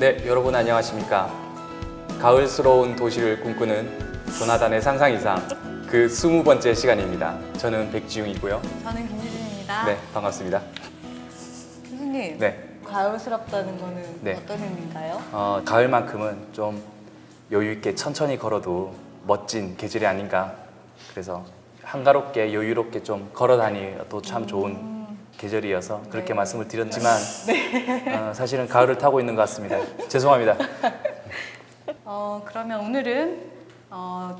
네, 여러분 안녕하십니까. 가을스러운 도시를 꿈꾸는 조나단의 상상 이상 그 20번째 시간입니다. 저는 백지웅이고요. 저는 김유진입니다. 네, 반갑습니다. 교수님, 네, 가을스럽다는 거는 네. 어떤 의미인가요? 가을만큼은 좀 여유 있게 천천히 걸어도 멋진 계절이 아닌가. 그래서 한가롭게 여유롭게 좀 걸어 다니도 참 좋은 계절이어서 그렇게 네. 말씀을 드렸지만 사실은 가을을 타고 있는 것 같습니다. 죄송합니다. 그러면 오늘은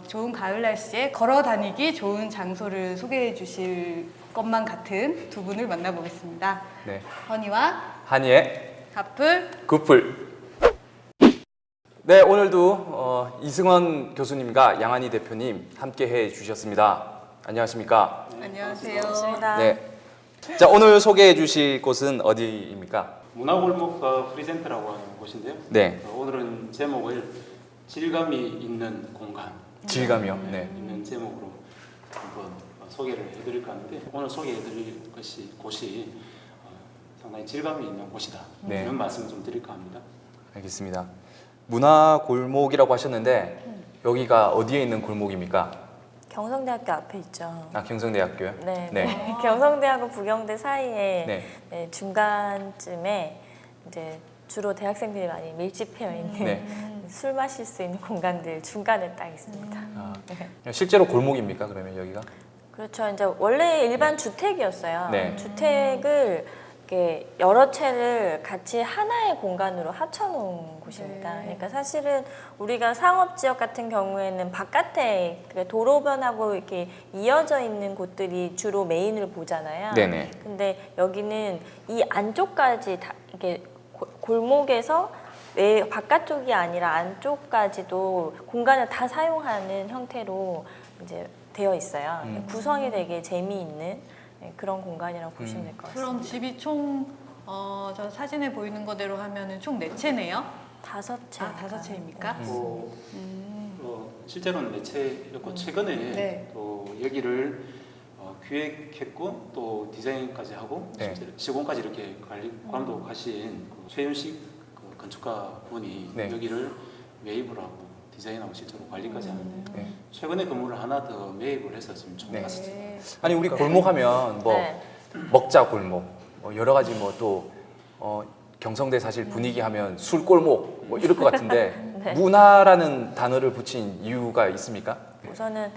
좋은 가을 날씨에 걸어 다니기 좋은 장소를 소개해 주실 것만 같은 두 분을 만나보겠습니다. 네, 허니와 한이의 가풀. 굿풀. 네, 오늘도 이승원 교수님과 양한희 대표님 함께 해 주셨습니다. 안녕하십니까? 안녕하세요. 네. 자, 오늘 소개해 주실 곳은 어디입니까? 문화골목과 프리센트라고 하는 곳인데요. 네. 오늘은 제목을 질감이 있는 공간 질감이요. 네. 있는 제목으로 한번 소개를 해드릴까 하는데 오늘 소개해드릴 곳이 상당히 질감이 있는 곳이다. 네. 이런 말씀을 좀 드릴까 합니다. 알겠습니다. 문화 골목이라고 하셨는데 여기가 어디에 있는 골목입니까? 경성대학교 앞에 있죠. 아, 경성대학교요? 네. 네. 경성대하고 부경대 사이에 네. 네, 중간쯤에 이제 주로 대학생들이 많이 밀집해 있는 네. 술 마실 수 있는 공간들 중간에 딱 있습니다. 아, 실제로 골목입니까? 그러면 여기가? 그렇죠. 이제 원래 일반 주택이었어요. 네. 주택을 이렇게 여러 채를 같이 하나의 공간으로 합쳐놓은 곳입니다. 네. 그러니까 사실은 우리가 상업지역 같은 경우에는 바깥에 그러니까 도로변하고 이렇게 이어져 있는 곳들이 주로 메인을 보잖아요. 네네. 근데 여기는 이 안쪽까지 다 이렇게 골목에서 외 바깥쪽이 아니라 안쪽까지도 공간을 다 사용하는 형태로 이제 되어 있어요. 구성이 되게 재미있는 그런 공간이라고 보시면 될 것 같습니다. 그럼 집이 총 저 사진에 보이는 거대로 하면은 총 4채네요? 5채. 아, 5채입니까? 실제로는 매체였고 최근에 네. 또 여기를 기획했고 또 디자인까지 하고 네. 실제로 시공까지 이렇게 감독하신 그 최윤식 그 건축가 분이 네. 여기를 매입을 하고 디자인하고 실제로 관리까지 하는데 네. 최근에 건물을 하나 더 매입을 해서 지금 총 네. 5채. 네. 아니, 우리 골목하면 뭐 네. 먹자 골목, 뭐 여러 가지 뭐 또 경성대 사실 분위기 하면 술골목 뭐 이럴 것 같은데 네. 문화라는 단어를 붙인 이유가 있습니까? 우선은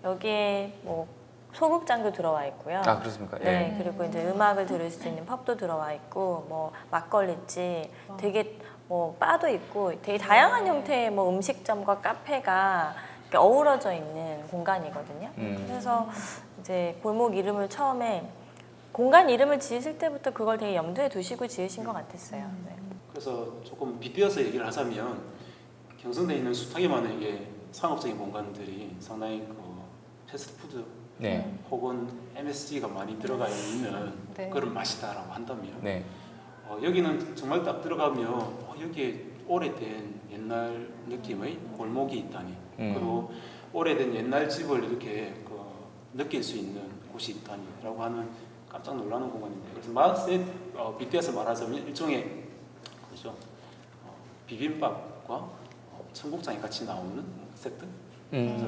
여기에 뭐 소극장도 들어와 있고요. 아, 그렇습니까? 네, 그리고 이제 음악을 들을 수 있는 펍도 들어와 있고, 뭐 막걸리집, 되게 뭐 바도 있고, 되게 다양한 형태의 뭐 음식점과 카페가 이렇게 어우러져 있는 공간이거든요. 그래서 이제 골목 이름을 처음에 공간 이름을 지으실 때부터 그걸 되게 염두에 두시고 지으신 것 같았어요. 네. 그래서 조금 빗대어서 얘기를 하자면 경성대에 있는 숱하게 많은 이게 상업적인 공간들이 상당히 그 패스트푸드 네. 혹은 MSG가 많이 들어가 있는 네. 그런 맛이다라고 한다면 네. 여기는 정말 딱 들어가면 여기에 오래된 옛날 느낌의 골목이 있다니 그리고 오래된 옛날 집을 이렇게 느낄 수 있는 곳이 있다니라고 하는 깜짝 놀라는 공간인데 그래서 맛에 빗대어서 말하자면 일종의 그렇죠 비빔밥과 청국장이 같이 나오는 세트 그래서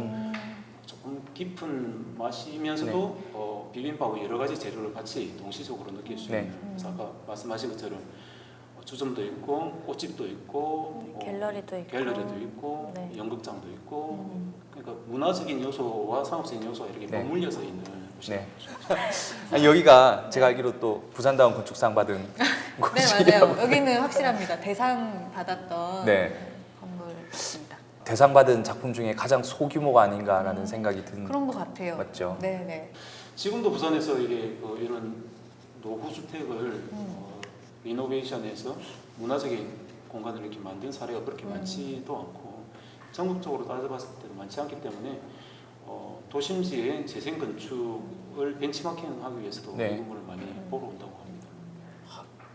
조금 깊은 맛이면서도 비빔밥의 여러 가지 재료를 같이 동시적으로 느낄 수 있는 그래서 아까 말씀하신 것처럼 주점도 있고 꽃집도 있고 갤러리도 있고 네. 연극장도 있고 그러니까 문화적인 요소와 상업적인 요소가 이렇게 네. 버물려서 있는 곳이에요. 네. 아니, 여기가 제가 알기로 또 부산다운 건축상 받은 네, 곳이라고. 맞아요. 여기는 확실합니다. 대상 받았던 네. 건물입니다. 대상 받은 작품 중에 가장 소규모가 아닌가라는 생각이 든. 그런 것 같아요. 맞죠? 네, 네. 지금도 부산에서 이게 이런 노후 주택을 리노베이션해서 문화적인 공간을 이렇게 만든 사례가 그렇게 많지도 않고 전국적으로 따져봤을 때도 많지 않기 때문에 도심지의 재생 건축을 벤치마킹하기 위해서도 네. 이 건물을 많이 보러 온다고 합니다.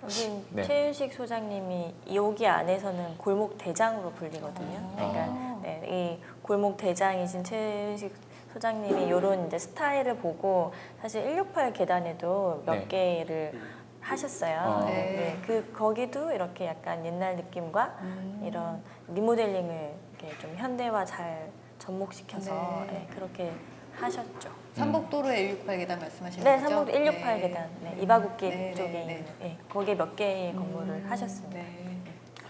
여기 네. 최윤식 소장님이 여기 안에서는 골목 대장으로 불리거든요. 그러니까 네, 이 골목 대장이신 최윤식 소장님이 이런 이제 스타일을 보고 사실 168 계단에도 몇 네. 개를 하셨어요. 네. 거기도 이렇게 약간 옛날 느낌과 이런 리모델링을 이렇게 좀 현대화 잘 접목시켜서 네. 그렇게 하셨죠. 삼복도로의 168 계단 말씀하시는 네, 거죠? 삼복도 168 계단, 이바구길 네, 쪽에 네, 있는, 거기에 몇 개의 건물을 하셨습니다. 네.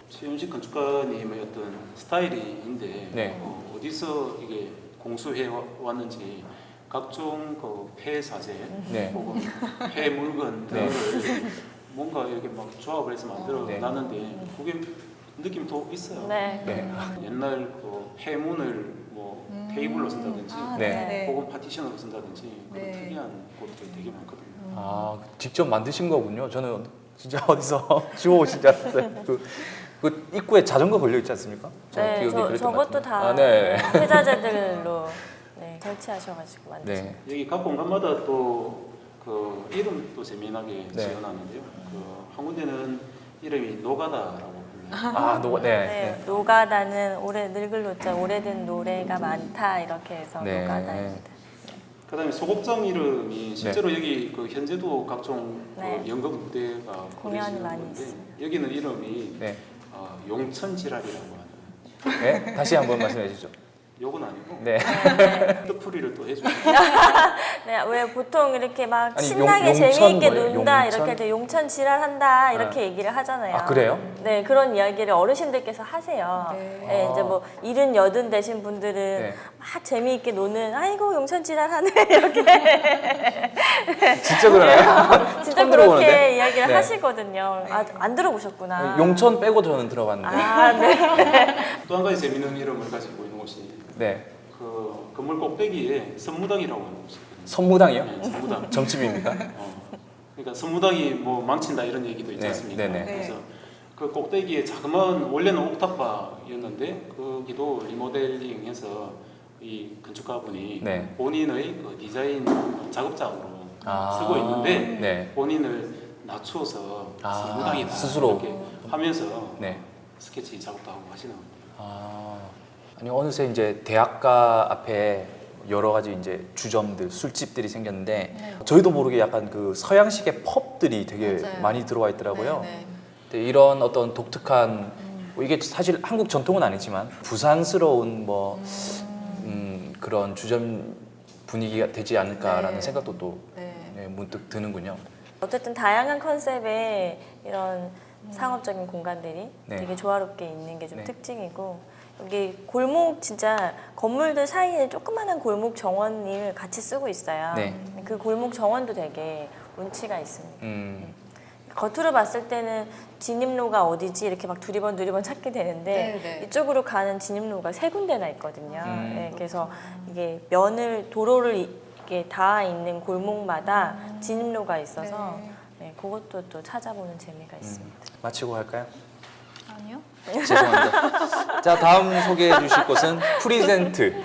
최윤식 건축가님의 어떤 스타일인데 네. 어디서 이게 공수해 왔는지 각종 그 폐사재 네. 혹은 폐 물건들을 네. 뭔가 이렇게 막 조합을 해서 만들어 네. 놨는데 그게 느낌 더 있어요. 네. 네. 옛날 그 폐문을 뭐 테이블로 쓴다든지 네. 혹은 파티션으로 쓴다든지 그런 네. 특이한 곳들이 되게 많거든요. 아, 직접 만드신 거군요. 저는 진짜 어디서 주워오신 줄 알았어요. 그 입구에 자전거 걸려 있지 않습니까? 네, 기억이 그랬던 것 저것도 같은데. 다 아, 네. 회자재들로 설치하셔가지고 만드신. 네. 여기 각 공간마다 또 그 이름도 재미나게 네. 지어놨는데요. 그 한 군데는 이름이 노가다라고 불려요. 아, 네, 노가다는 늙을 노자 오래된 노래가 많다 이렇게 해서 네. 노가다입니다. 그다음에 소곡장 이름이 실제로 여기 그 현재도 각종 네. 그 연극 무대가 공연이 벌어지는 많이 건데 있어요. 여기는 이름이 네. 용천지랄이라고 하는. 네. 다시 한번 말씀해 주시죠. 요건 아니고 네. 뜻풀이를 또 해주시고 네, 왜 보통 이렇게 막 아니, 신나게 용천 재미있게 뭐예요? 논다 용천? 이렇게 할 때 용천 지랄한다 이렇게 얘기를 하잖아요. 아, 그래요? 네, 그런 이야기를 어르신들께서 하세요. 네. 네, 이제 뭐 70, 80 되신 분들은 네. 막 재미있게 노는 아이고 용천 지랄하네 이렇게 진짜 그러나요? 진짜 처음 그렇게 들어보는데? 이야기를 네. 하시거든요. 아, 안 들어보셨구나. 용천 빼고 저는 들어봤는데. 아, 네. 또 한 가지 재미있는 이름을 가지고 있는 곳이 네. 그 건물 꼭대기에 선무당이라고 하는 곳이 있거든요. 선무당이요? 네, 선무당. 점집입니까? 그러니까 선무당이 뭐 망친다 이런 얘기도 있지 네, 않습니까? 네네. 그래서 그 꼭대기에 자그마한 원래는 옥탑방이었는데 거기도 리모델링해서 이 건축가분이 네. 본인의 그 디자인 작업장으로 아, 쓰고 있는데 네. 본인을 낮추어서 아, 선무당이다 스스로. 이렇게 하면서 네. 스케치 작업도 하고 하시는 겁니다. 아, 아니 어느새 이제 대학가 앞에 여러 가지 이제 주점들, 술집들이 생겼는데 저희도 모르게 약간 그 서양식의 펍들이 되게 맞아요. 많이 들어와 있더라고요. 네, 근데 이런 어떤 독특한 뭐 이게 사실 한국 전통은 아니지만 부산스러운 뭐 그런 주점 분위기가 되지 않을까라는 네. 생각도 또 네. 네, 문득 드는군요. 어쨌든 다양한 컨셉의 이런 상업적인 공간들이 네. 되게 조화롭게 있는 게 좀 네. 특징이고 여기 골목 진짜 건물들 사이에 조그마한 골목 정원을 같이 쓰고 있어요. 네. 그 골목 정원도 되게 운치가 있습니다. 음, 겉으로 봤을 때는 진입로가 어디지 이렇게 막 두리번 찾게 되는데 네, 네. 이쪽으로 가는 진입로가 세 군데나 있거든요. 음. 네, 그래서 이게 도로를 이렇게 닿아 있는 골목마다 진입로가 있어서 네, 그것도 또 찾아보는 재미가 있습니다. 마치고 갈까요? 아니요. 죄송합니다. 자, 다음 소개해 주실 곳은 프리젠트.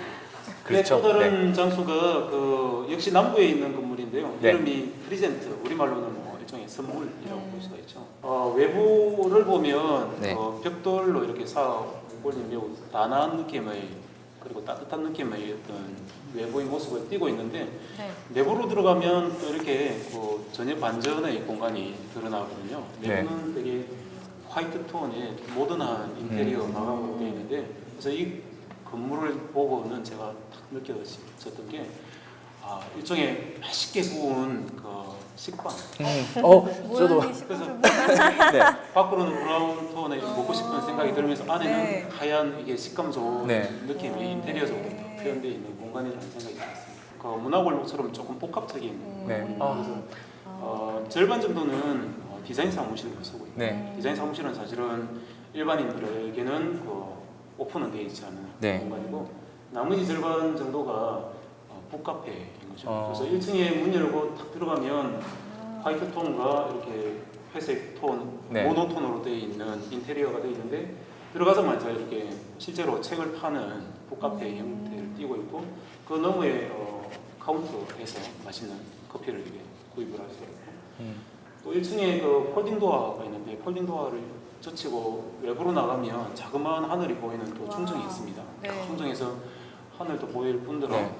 그렇죠. 네, 또 다른 장소가 그 역시 남부에 있는 건물인데요. 네. 이름이 프리젠트, 우리말로는 뭐 일종의 선물이라고 볼 수가 있죠. 외부를 보면 네. 벽돌로 이렇게 쌓아올린 매우 단아한 느낌의 그리고 따뜻한 느낌의 어떤 외부의 모습을 띠고 있는데 네. 내부로 들어가면 또 이렇게 그 전혀 반전의 공간이 드러나거든요. 내부는 되게 화이트 톤의 모던한 인테리어 마감으로 되어 있는데 그래서 이 건물을 보고는 제가 딱 느껴졌던 게 일종의 맛있게 구운 그 식빵. 저도 모양이 그래서 네. 밖으로는 브라운 톤의 먹고 싶은 생각이 들면서 안에는 네. 하얀 이게 식감 좋은 네. 느낌이 인테리어적으로 딱 표현되어 있는 공간이라는 생각이 들었습니다. 그 문화골목처럼 조금 복합적인 네. 그래서 절반 정도는 디자인 사무실로 쓰고 있고 네. 디자인 사무실은 사실은 일반인들에게는 오픈은 되어 있지 않은 네. 공간이고 나머지 절반 정도가 북카페인 거죠. 그래서 1층에 문 열고 딱 들어가면 화이트 톤과 이렇게 회색 톤, 네. 모노톤으로 되어 있는 인테리어가 되어 있는데 들어가자마자 이렇게 실제로 책을 파는 북카페 형태를 띠고 있고 그 너머에 카운터에서 맛있는 커피를 이렇게 구입을 할 수 있고 또 1층에 그 폴딩 도어가 있는데 폴딩 도어를 젖히고 외부로 나가면 자그마한 하늘이 보이는 또 충정이 있습니다. 네. 그 충정에서 하늘도 보일 뿐더러 네.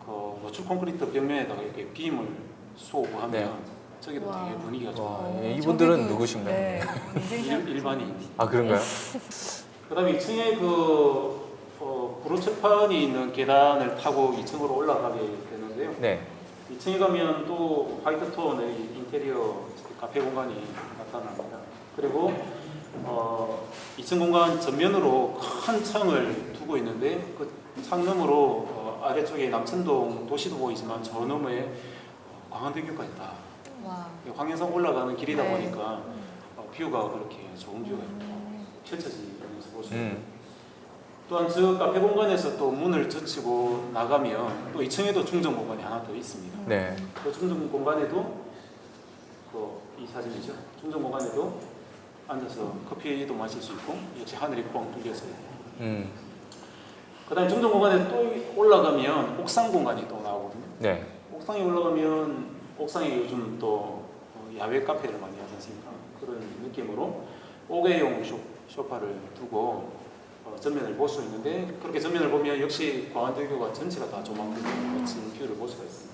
그 노출 콘크리트 벽면에다가 이렇게 빔을 쏘고 하면 네. 저기도 와. 되게 분위기가 좋아요. 와, 예, 이분들은 저기도, 누구신가요? 네. 일반인. 아 그런가요? 그다음에 2층에 구로철판이 있는 계단을 타고 2층으로 올라가게 되는데요. 네. 2층에 가면 또 화이트 톤의 인테리어 카페 공간이 나타납니다. 그리고 2층 공간 전면으로 큰 창을 두고 있는데 그 창 너머로 아래쪽에 남천동 도시도 보이지만 저 너머에 광안대교까지 다 와. 황현산 올라가는 길이다 네. 보니까 뷰가 그렇게 좋은 뷰가 펼쳐지면서 보시고 또한 저 카페 공간에서 또 문을 젖히고 나가면 또 2층에도 중정 공간이 하나 더 있습니다. 네. 그 중정 공간에도 이 사진이죠. 중정 공간에도 앉아서 커피도 마실 수 있고 역시 하늘이 뻥 뚫려서 그다음에 중정 공간에 또 올라가면 옥상 공간이 또 나오거든요. 네. 옥상에 올라가면 옥상에 요즘 또 야외 카페를 많이 하지 않습니까? 그런 느낌으로 5개용 소파를 두고 전면을 볼 수 있는데 그렇게 전면을 보면 역시 광안대교가 전체가 다 조망되는 멋진 뷰를 볼 수가 있습니다.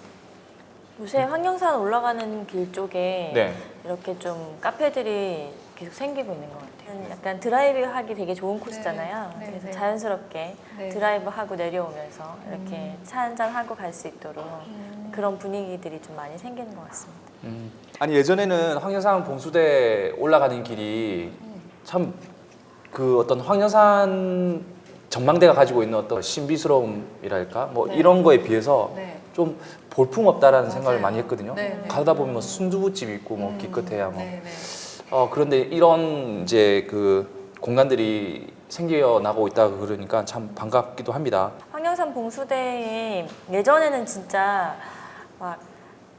요새 황령산 올라가는 길 쪽에 네. 이렇게 좀 카페들이 계속 생기고 있는 것 같아요. 약간 드라이브 하기 되게 좋은 코스잖아요. 네, 그래서 네. 자연스럽게 네. 드라이브 하고 내려오면서 이렇게 차 한잔 하고 갈 수 있도록 그런 분위기들이 좀 많이 생기는 것 같습니다. 아니 예전에는 황령산 봉수대 올라가는 길이 참 그 어떤 황령산 전망대가 가지고 있는 어떤 신비스러움이랄까 뭐 네. 이런 거에 비해서 네. 좀 볼품없다라는 맞아요. 생각을 많이 했거든요. 네, 네. 가다 보면 뭐 순두부집 있고 뭐 기껏해야 뭐 네, 네. 그런데 이런 이제 그 공간들이 생겨나고 있다고 그러니까 참 반갑기도 합니다. 황령산 봉수대에 예전에는 진짜 막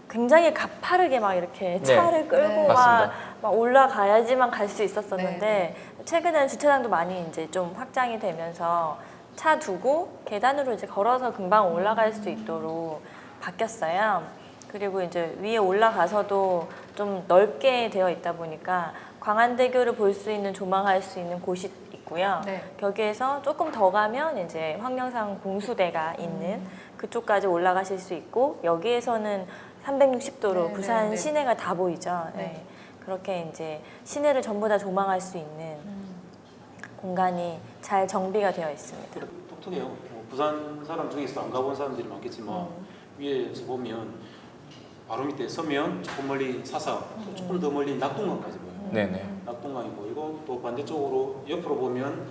굉장히 가파르게 막 이렇게 네. 차를 끌고 네. 맞습니다. 막 올라가야지만 갈 수 있었었는데 네, 최근에는 주차장도 많이 이제 좀 확장이 되면서 차 두고 계단으로 이제 걸어서 금방 올라갈 수 있도록 바뀌었어요. 그리고 이제 위에 올라가서도 좀 넓게 되어 있다 보니까 광안대교를 볼 수 있는 조망할 수 있는 곳이 있고요. 네. 거기에서 조금 더 가면 이제 황령산 봉수대가 있는 그쪽까지 올라가실 수 있고 여기에서는 360도로 네, 부산 네, 네. 시내가 다 보이죠. 네. 네. 그렇게 이제 시내를 전부 다 조망할 수 있는 공간이 잘 정비가 되어 있습니다. 독특해요. 부산 사람 중에서 안 가본 사람들이 많겠지만 위에서 보면 바로 밑에 서면 조금 멀리 사사, 또 조금 더 멀리 낙동강까지 보여요. 네네. 낙동강이 보이고 또 반대쪽으로 옆으로 보면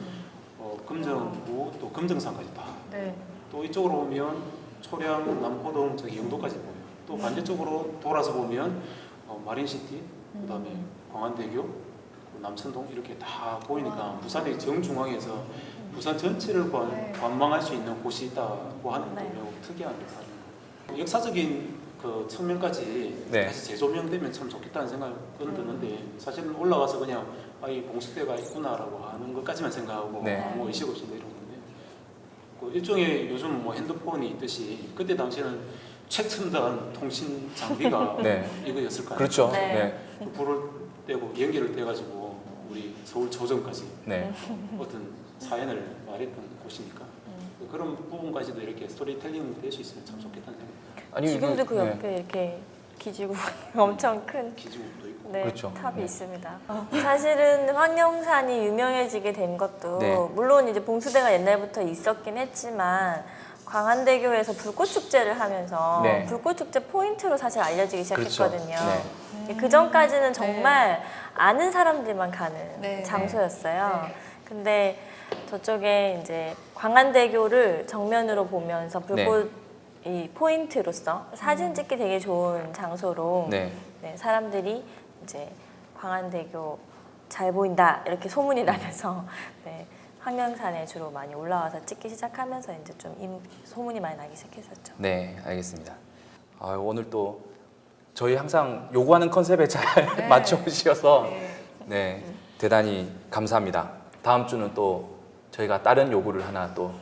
금정구 또 금정산까지 다. 네. 또 이쪽으로 보면 초량, 남포동, 저기 영도까지 보여요. 또 반대쪽으로 돌아서 보면 마린시티, 그다음에 광안대교, 남천동 이렇게 다 보이니까 부산의 정중앙에서 부산 전체를 네. 관망할 수 있는 곳이 있다고 하는 것도 네. 매우 특이한 사례입니다. 역사적인 그 측면까지 네. 다시 재조명되면 참 좋겠다는 생각은 드는데 사실은 올라가서 그냥 이 봉수대가 있구나라고 하는 것까지만 생각하고 네. 아무 의식 없이 내려오는데 그 일종의 요즘 뭐 핸드폰이 있듯이 그때 당시에는 최첨단 통신 장비가 네. 이거였을 거예요. 그렇죠. 네. 네. 그 불을 떼고 연기를 떼가지고 우리 서울 조정까지 네. 어떤 사연을 말했던 곳이니까 그런 부분까지도 이렇게 스토리텔링 될 수 있으면 참 좋겠다는 생각. 아니 지금도 그 네. 옆에 이렇게 기지고 엄청 큰 기지국도 있고. 네, 그렇죠. 탑이 네. 있습니다. 사실은 황령산이 유명해지게 된 것도 네. 물론 이제 봉수대가 옛날부터 있었긴 했지만 광안대교에서 불꽃 축제를 하면서 네. 불꽃 축제 포인트로 사실 알려지기 시작했거든요. 그렇죠. 그 전까지는 정말 아는 사람들만 가는 네. 장소였어요. 네. 근데 저쪽에 이제 광안대교를 정면으로 보면서 불꽃 이 포인트로서 사진 찍기 되게 좋은 장소로 네. 네, 사람들이 이제 광안대교 잘 보인다 이렇게 소문이 나면서 네, 황령산에 주로 많이 올라와서 찍기 시작하면서 이제 좀 소문이 많이 나기 시작했었죠. 네, 알겠습니다. 오늘 또 저희 항상 요구하는 컨셉에 잘 네. 맞춰주셔서 네. 네, 대단히 감사합니다. 다음 주는 또 저희가 다른 요구를 하나 또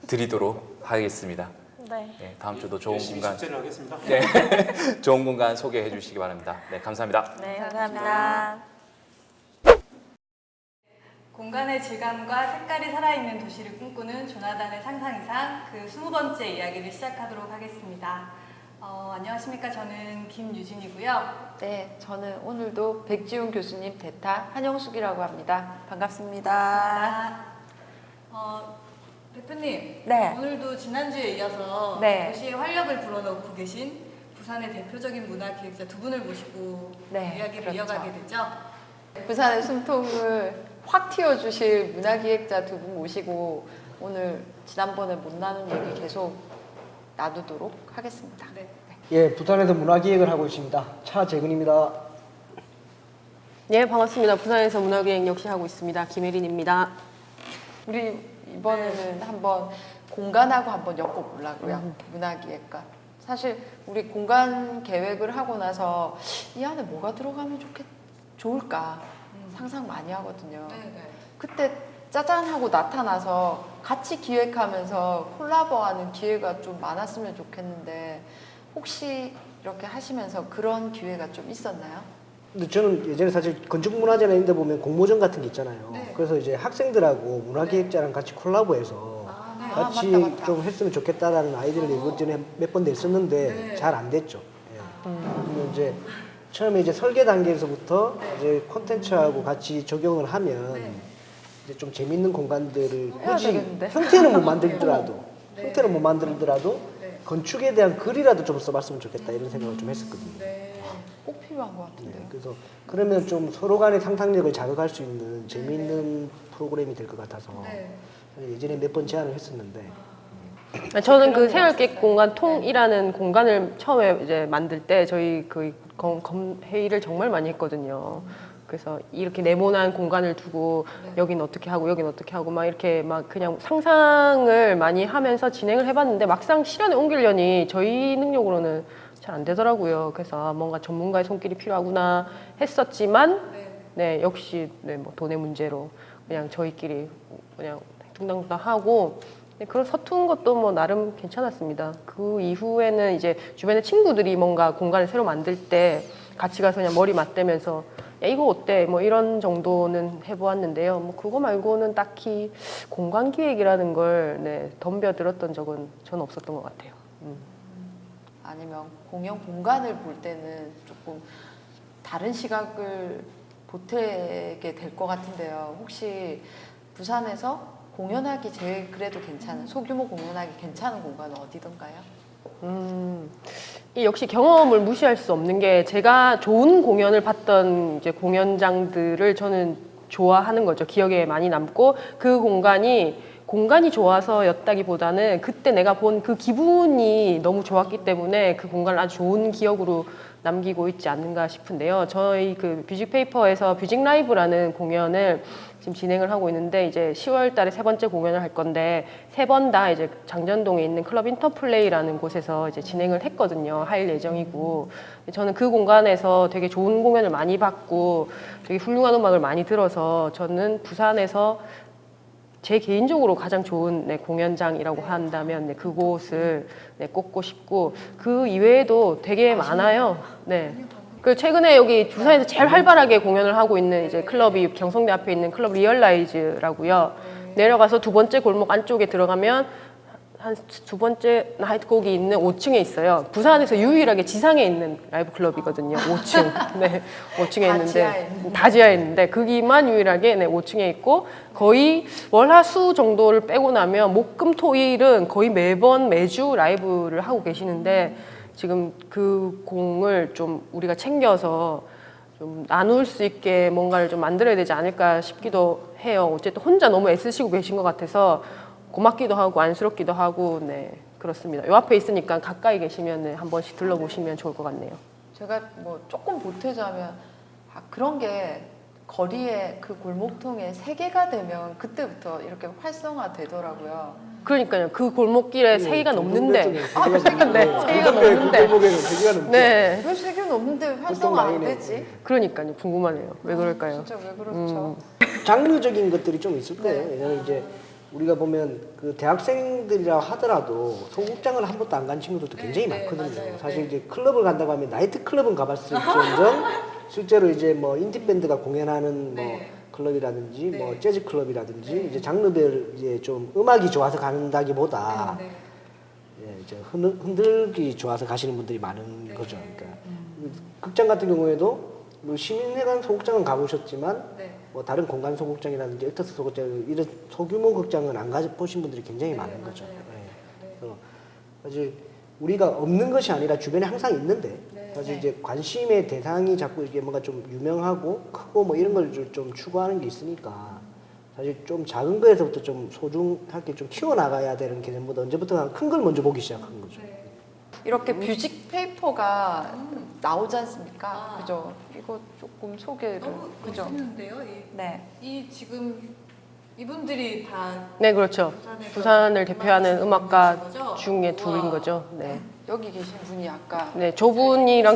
드리도록 하겠습니다. 네. 네, 다음 주도 좋은 열심히 공간, 숙제를 하겠습니다. 네, 좋은 공간 소개해 주시기 바랍니다. 네, 감사합니다. 네, 감사합니다. 공간의 질감과 색깔이 살아있는 도시를 꿈꾸는 조나단의 상상 이상 그 20번째 이야기를 시작하도록 하겠습니다. 안녕하십니까. 저는 김유진이고요. 네, 저는 오늘도 백지훈 교수님 대타 한영숙이라고 합니다. 반갑습니다. 대표님, 네. 오늘도 지난주에 이어서 네. 도시의 활력을 불어넣고 계신 부산의 대표적인 문화기획자 두 분을 모시고 네, 이야기를 그렇죠. 이어가게 되죠. 부산의 숨통을 확 틔워주실 문화기획자 두 분 모시고 오늘 지난번에 못 나눈 얘기 계속 나누도록 하겠습니다. 네. 예, 부산에서 문화기획을 하고 있습니다. 차재근입니다. 네, 반갑습니다. 부산에서 문화기획 역시 하고 있습니다. 김혜린입니다. 우리 이번에는 한번 공간하고 한번 엮어보려고요. 문화기획과. 사실 우리 공간 계획을 하고 나서 이 안에 뭐가 들어가면 좋을까 상상 많이 하거든요. 네. 그때 짜잔 하고 나타나서 같이 기획하면서 콜라보하는 기회가 좀 많았으면 좋겠는데 혹시 이렇게 하시면서 그런 기회가 좀 있었나요? 근데 저는 예전에 사실 건축문화재나 이런 데 보면 공모전 같은 게 있잖아요. 네. 그래서 이제 학생들하고 문화기획자랑 같이 콜라보해서 네. 같이 맞다. 좀 했으면 좋겠다라는 아이디어를 이번 전에 몇 번 냈었는데 네. 잘 안 됐죠. 예. 그러면 이제 처음에 이제 설계 단계에서부터 이제 콘텐츠하고 같이 적용을 하면 네. 이제 좀 재밌는 공간들을 해야 굳이 되겠는데? 형태는 못 만들더라도 네. 형태는 못 만들더라도 네. 건축에 대한 글이라도 좀 써봤으면 좋겠다 이런 생각을 좀 했었거든요. 네. 꼭 필요한 것 같은데요. 네, 그래서 그러면 좀 서로 간의 상상력을 자극할 수 있는 재미있는 프로그램이 될 것 같아서 네. 예전에 몇 번 제안을 했었는데 저는 그 생활객 공간 통이라는 공간을 처음에 이제 만들 때 저희 그 회의를 정말 많이 했거든요. 그래서 이렇게 네모난 공간을 두고 여긴 어떻게 하고 여긴 어떻게 하고 막 이렇게 막 그냥 상상을 많이 하면서 진행을 해봤는데 막상 실현에 옮기려니 저희 능력으로는 잘 안 되더라고요. 그래서 뭔가 전문가의 손길이 필요하구나 했었지만 네, 역시 네, 뭐 돈의 문제로 그냥 저희끼리 그냥 둥당둥당 하고 네, 그런 서툰 것도 뭐 나름 괜찮았습니다. 그 이후에는 이제 주변에 친구들이 뭔가 공간을 새로 만들 때 같이 가서 그냥 머리 맞대면서 야 이거 어때? 뭐 이런 정도는 해보았는데요. 뭐 그거 말고는 딱히 공간 기획이라는 걸 네, 덤벼들었던 적은 저는 없었던 것 같아요. 아니면 공연 공간을 볼 때는 조금 다른 시각을 보태게 될 것 같은데요. 혹시 부산에서 공연하기 제일 그래도 괜찮은 소규모 공연하기 괜찮은 공간은 어디던가요? 이 역시 경험을 무시할 수 없는 게 제가 좋은 공연을 봤던 이제 공연장들을 저는 좋아하는 거죠. 기억에 많이 남고 그 공간이 좋아서였다기보다는 그때 내가 본 그 기분이 너무 좋았기 때문에 그 공간을 아주 좋은 기억으로 남기고 있지 않는가 싶은데요. 저희 그 뮤직페이퍼에서 뮤직 라이브라는 공연을 지금 진행을 하고 있는데 이제 10월 달에 세 번째 공연을 할 건데 세 번 다 이제 장전동에 있는 클럽 인터플레이라는 곳에서 이제 진행을 했거든요. 할 예정이고 저는 그 공간에서 되게 좋은 공연을 많이 봤고 되게 훌륭한 음악을 많이 들어서 저는 부산에서 제 개인적으로 가장 좋은 네, 공연장이라고 한다면 네, 그곳을 네, 꼽고 싶고 그 이외에도 되게 많아요. 네. 그 최근에 여기 부산에서 제일 활발하게 공연을 하고 있는 이제 클럽이 경성대 앞에 있는 클럽 리얼라이즈라고요. 내려가서 두 번째 골목 안쪽에 들어가면 한 두 번째 나이트곡이 있는 5층에 있어요. 부산에서 유일하게 지상에 있는 라이브 클럽이거든요. 5층. 네. 5층에 있는데 다 지하에 있는데 거기만 유일하게 네, 5층에 있고 거의 월화수 정도를 빼고 나면 목금토일은 거의 매주 라이브를 하고 계시는데 지금 그 공을 좀 우리가 챙겨서 좀 나눌 수 있게 뭔가를 좀 만들어야 되지 않을까 싶기도 해요. 어쨌든 혼자 너무 애쓰시고 계신 것 같아서 고맙기도 하고 안쓰럽기도 하고 네 그렇습니다. 요 앞에 있으니까 가까이 계시면 네, 한 번씩 들러보시면 좋을 것 같네요. 제가 뭐 조금 보태자면 그런 게 거리에 그 골목통에 세 개가 되면 그때부터 이렇게 활성화 되더라고요. 그러니까요. 그 골목길에 세 개가 넘는데 네, 세 개가 넘는데 골목에는 세 개가 넘죠. 네 왜 세 개 넘는데 활성화 안 라인에. 되지? 그러니까요. 궁금하네요. 왜 그럴까요? 진짜 왜 그렇죠? 장르적인 것들이 좀 있을 거예요. 왜냐면 이제 우리가 보면 그 대학생들이라 하더라도 소극장을 한 번도 안 간 친구들도 굉장히 많거든요. 맞아요. 사실 이제 클럽을 간다고 하면 나이트 클럽은 가봤을지언정 실제로 이제 뭐 인디 밴드가 공연하는 뭐 클럽이라든지 뭐 재즈 클럽이라든지 이제 장르별 이제 좀 음악이 좋아서 간다기보다 이제 흔들기 좋아서 가시는 분들이 많은 거죠. 그러니까 극장 같은 경우에도 뭐 시민회관 소극장은 가보셨지만 네. 뭐 다른 공간 소극장이라든지 엑터스 소극장 이런 소규모 극장은 안 가보신 분들이 굉장히 많은 네, 거죠. 맞아요. 예. 그래서 사실 우리가 없는 것이 아니라 주변에 항상 있는데 네. 사실 네. 이제 관심의 대상이 자꾸 이게 뭔가 좀 유명하고 크고 뭐 이런 걸 좀 추구하는 게 있으니까 사실 좀 작은 거에서부터 좀 소중하게 좀 키워나가야 되는 개념보다 언제부턴가 큰 걸 먼저 보기 시작한 거죠. 네. 이렇게 뮤직 페이퍼가 나오지 않습니까? 아. 그죠? 이거 조금 소개를 너무 그죠? 멋있는데요. 네. 이 지금 이분들이 다 네, 그렇죠. 부산에서 부산을 대표하는 음악하시는 음악가 분이신 거죠? 중에 둘인 우와. 거죠. 네. 여기 계신 분이 아까 네, 조분이랑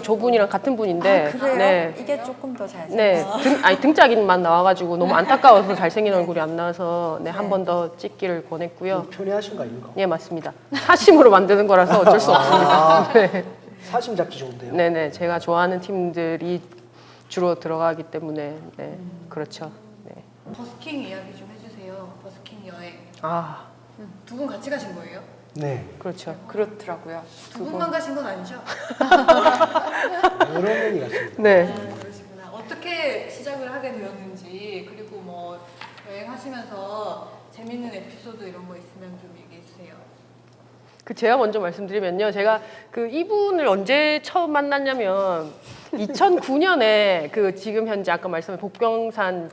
같은 분인데, 그래요? 네, 이게 조금 더 잘생겼어요. 네, 등짝인만 나와가지고 너무 안타까워서 잘생긴 얼굴이 안 나와서 네, 한 번 더 찍기를 권했고요. 편애하신 거 아닌가? 예, 맞습니다. 사심으로 만드는 거라서 어쩔 수 없습니다. 네, 사심 잡기 좋은데요. 네, 네, 제가 좋아하는 팀들이 주로 들어가기 때문에, 네, 그렇죠. 네. 버스킹 이야기 좀 해주세요. 버스킹 여행. 아, 두 분 같이 가신 거예요? 네. 그렇죠. 그렇더라고요. 두 분만 가신 건 아니죠? 여러 명이 갔습니다. 네. 그러시구나. 어떻게 시작을 하게 되었는지 그리고 뭐 여행하시면서 재밌는 에피소드 이런 거 있으면 좀 얘기해 주세요. 제가 먼저 말씀드리면요. 제가 이분을 언제 처음 만났냐면 2009년에 지금 현재 아까 말씀한 복병산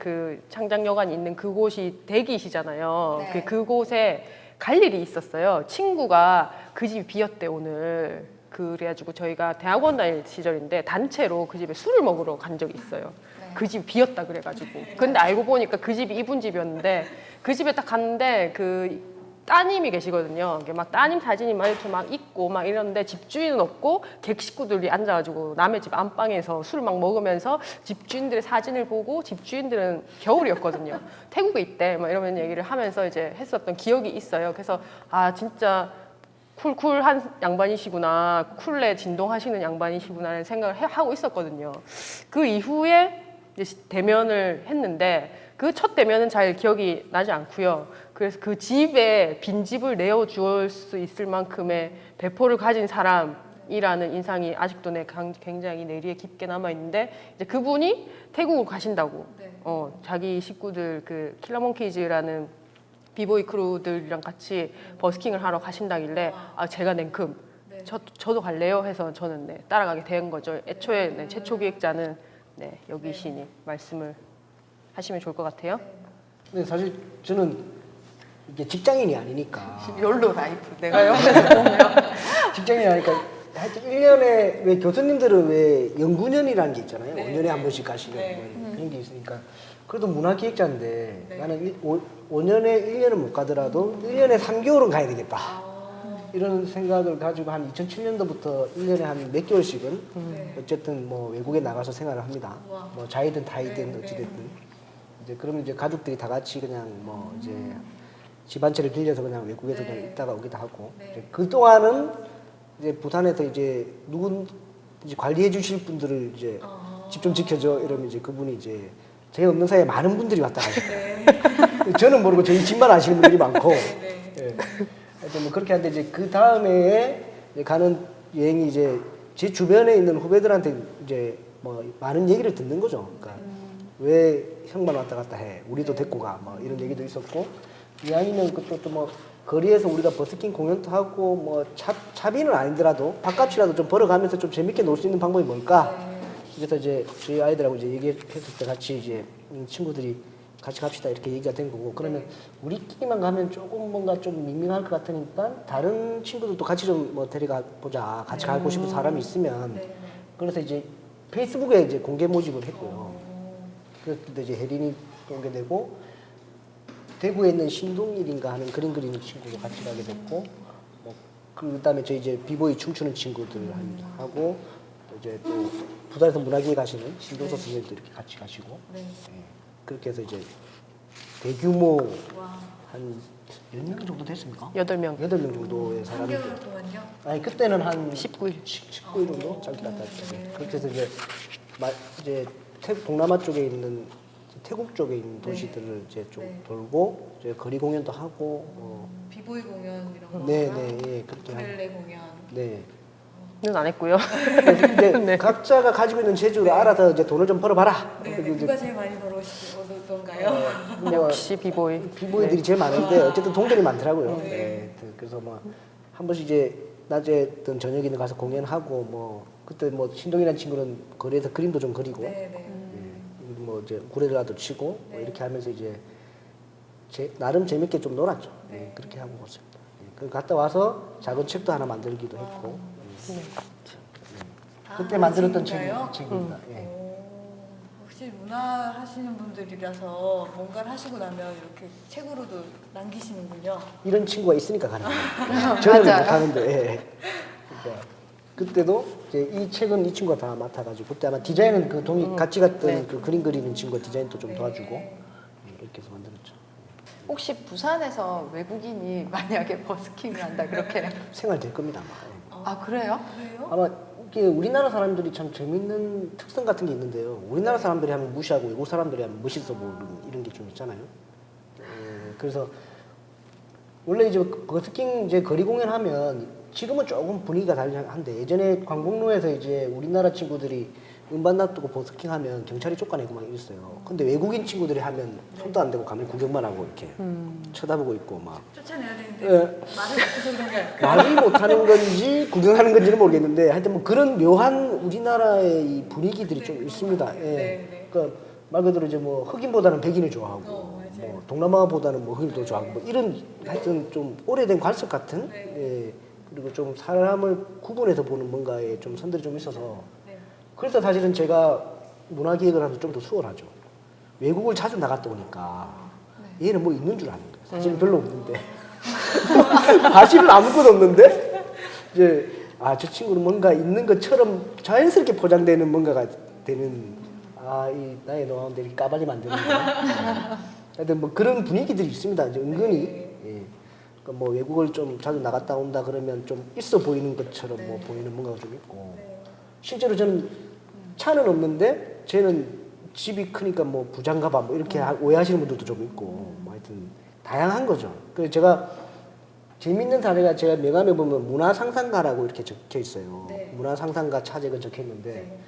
창작여관이 있는 그곳이 대기시잖아요. 네. 그곳에 갈 일이 있었어요. 친구가 그 집이 비었대 오늘. 그래가지고 저희가 대학원 다닐 시절인데 단체로 그 집에 술을 먹으러 간 적이 있어요. 네. 그 집이 비었다 그래가지고. 근데 알고 보니까 그 집이 이분 집이었는데 그 집에 딱 갔는데 따님이 계시거든요. 이게 막 따님 사진이 막 이렇게 막 있고 막 이러는데 집주인은 없고 객 식구들이 앉아가지고 남의 집 안방에서 술 막 먹으면서 집주인들의 사진을 보고 집주인들은 겨울이었거든요. 태국에 있대 막 이러면 얘기를 하면서 이제 했었던 기억이 있어요. 그래서 아 진짜 쿨한 양반이시구나, 쿨에 진동하시는 양반이시구나라는 생각을 하고 있었거든요. 그 이후에 이제 대면을 했는데 그 첫 대면은 잘 기억이 나지 않고요. 그래서 그 집에 빈집을 내어줄 수 있을 만큼의 배포를 가진 사람이라는 인상이 아직도 굉장히 뇌리에 깊게 남아있는데 이제 그분이 태국을 가신다고 네. 자기 식구들 킬러몽키즈라는 비보이 크루들이랑 같이 버스킹을 하러 가신다길래 아 제가 냉큼 네. 저도 갈래요 해서 저는 네, 따라가게 된 거죠. 애초에 네, 최초 기획자는 네, 여기시니 말씀을 하시면 좋을 것 같아요. 근데 사실 저는 이게 직장인이 아니니까 욜로 라이프 내가요. 직장인이 아니니까 하여튼 1년에 왜 교수님들은 왜 연구년이라는 게 있잖아요. 네. 5년에 한 번씩 가시는 네. 뭐 그런 게 있으니까 그래도 문화기획자인데 네. 나는 5년에 1년은 못 가더라도 1년에 3개월은 가야 되겠다. 이런 생각을 가지고 한 2007년도부터 1년에 한 몇 개월씩은 네. 어쨌든 뭐 외국에 나가서 생활을 합니다. 우와. 뭐 자이든 타이든 네, 어찌됐든 이제 그러면 이제 가족들이 다 같이 그냥 뭐 이제 집 한 채를 빌려서 그냥 외국에서 네. 그냥 있다가 오기도 하고 네. 이제 그 동안은 이제 부산에서 이제 이제 관리해 주실 분들을 이제 집 좀 지켜줘 이러면 이제 그분이 이제 제가 없는 사이에 많은 분들이 왔다 가시고 네. 저는 모르고 저희 집만 아시는 분들이 많고 네. 예. 하여튼 뭐 그렇게 하는데 이제 그 다음에 가는 여행이 이제 제 주변에 있는 후배들한테 이제 뭐 많은 얘기를 듣는 거죠. 그러니까 왜 형만 왔다 갔다 해? 우리도 데리고 가. 뭐 이런 얘기도 있었고 이왕이면 또 뭐 거리에서 우리가 버스킹 공연도 하고 뭐 차비는 아니더라도 밥값이라도 좀 벌어가면서 좀 재밌게 놀 수 있는 방법이 뭘까? 그래서 이제 저희 아이들하고 이제 얘기했을 때 같이 이제 친구들이 같이 갑시다 이렇게 얘기가 된 거고 그러면 우리끼리만 가면 조금 뭔가 좀 밍밍할 것 같으니까 다른 친구들도 같이 좀 뭐 데려가 보자 같이 가고 싶은 사람이 있으면 그래서 이제 페이스북에 이제 공개 모집을 했고요. 그래서 이제 혜린이 공개되고 대구에 있는 신동일인가 하는 그림 그리는 친구도 같이 가게 됐고 뭐 그다음에 저희 이제 비보이 춤추는 친구들 하고 또 이제 또 부산에서 문화기에 가시는 신동서 선생님도 이렇게 같이 가시고 네. 그렇게 해서 이제 대규모 와. 한 몇 명 정도 됐습니까? 8명. 8명 정도의 사람이 3개월 동안요? 아니 그때는 한 19일. 19일 정도 짧게 갔다 왔죠. 그렇게 해서 이제 이제 태국 동남아 쪽에 있는 태국 쪽에 있는 도시들을 네. 이제 좀 네. 돌고 이제 거리 공연도 하고 비보이 공연 이런 거. 네네 예, 그렇게 하고 우쿨렐레 공연. 네. 는 안 했고요. 그래서 이제 네. 각자가 가지고 있는 재주를 알아서 이제 돈을 좀 벌어봐라. 네, 그리고 누가 제일 많이 벌어오던가요? 뭐 역시 비보이. 비보이들이 네. 제일 많은데 어쨌든 동전이 많더라고요. 네. 네. 그래서 뭐 한 번씩 이제 낮에든 저녁에는 가서 공연하고 뭐 그때 뭐 신동이라는 친구는 거리에서 그림도 좀 그리고 네, 네. 뭐 이제 우쿨렐레도 치고 뭐 네. 이렇게 하면서 이제 나름 재밌게 좀 놀았죠. 네. 네, 그렇게 하고 왔습니다. 그 갔다 와서 작은 책도 하나 만들기도 했고 그때 만들었던 친구인가요? 책입니다. 예. 혹시 문화 하시는 분들이라서 뭔가를 하시고 나면 이렇게 책으로도 남기시는군요. 이런 친구가 있으니까 가는 거예요. 저는 맞아요. 못하는데. 예. 그러니까 그때도 이제 이 책은 이 친구가 다 맡아가지고 그때 아마 디자인은 그 동이 같이 갔던 네. 그 그림 그리는 친구가 디자인도 좀 네. 도와주고 이렇게 해서 만들었죠. 혹시 부산에서 외국인이 만약에 버스킹을 한다 그렇게 생활될 겁니다 아마. 아 그래요? 그래요? 아마 이게 우리나라 사람들이 참 재밌는 특성 같은 게 있는데요. 우리나라 사람들이 하면 무시하고 외국 사람들이 하면 멋있어 보이는 이런 게 좀 있잖아요. 그래서 원래 이제 버스킹 이제 거리 공연하면 지금은 조금 분위기가 다르한데 예전에 광복로에서 이제 우리나라 친구들이 음반 놔두고 버스킹 하면 경찰이 쫓아내고 막 이랬어요. 근데 외국인 친구들이 하면 손도 안 대고 가만히 구경만 하고 이렇게 쳐다보고 있고 막 쫓아내야 되는데 예. 말을 못해서 그런 게 아닐까? 말이 못하는 건지 구경하는 건지는 모르겠는데 하여튼 뭐 그런 묘한 우리나라의 이 분위기들이 좀 있습니다. 예. 네. 그러니까 말 그대로 이제 뭐 흑인보다는 백인을 좋아하고 맞아요. 뭐 동남아보다는 뭐 흑인을 더 좋아하고 뭐 이런 하여튼 좀 오래된 관습 같은 네. 예. 그리고 좀 사람을 구분해서 보는 뭔가에 좀 선들이 좀 있어서 네. 그래서 사실은 제가 문화기획을 하면서 좀 더 수월하죠. 외국을 자주 나갔다 오니까 얘는 뭐 있는 줄 아는 거예요. 사실은 별로 없는데 사실은 아무것도 없는데 이제 아 저 친구는 뭔가 있는 것처럼 자연스럽게 포장되는 뭔가가 되는 이 나의 노하우인데 이렇게 까발리 만드는 거. 하여튼 뭐 그런 분위기들이 있습니다. 이제 은근히 예. 그러니까 뭐 외국을 좀 자주 나갔다 온다 그러면 좀 있어 보이는 것처럼 뭐 보이는 뭔가가 좀 있고 실제로 저는 차는 없는데 쟤는 집이 크니까 뭐 부장가 봐 뭐 이렇게 오해하시는 분들도 좀 있고 뭐 하여튼 다양한 거죠. 그래서 제가 재밌는 사례가 제가 명함에 보면 문화상상가라고 이렇게 적혀 있어요. 네. 문화상상가 차적은 적혀 있는데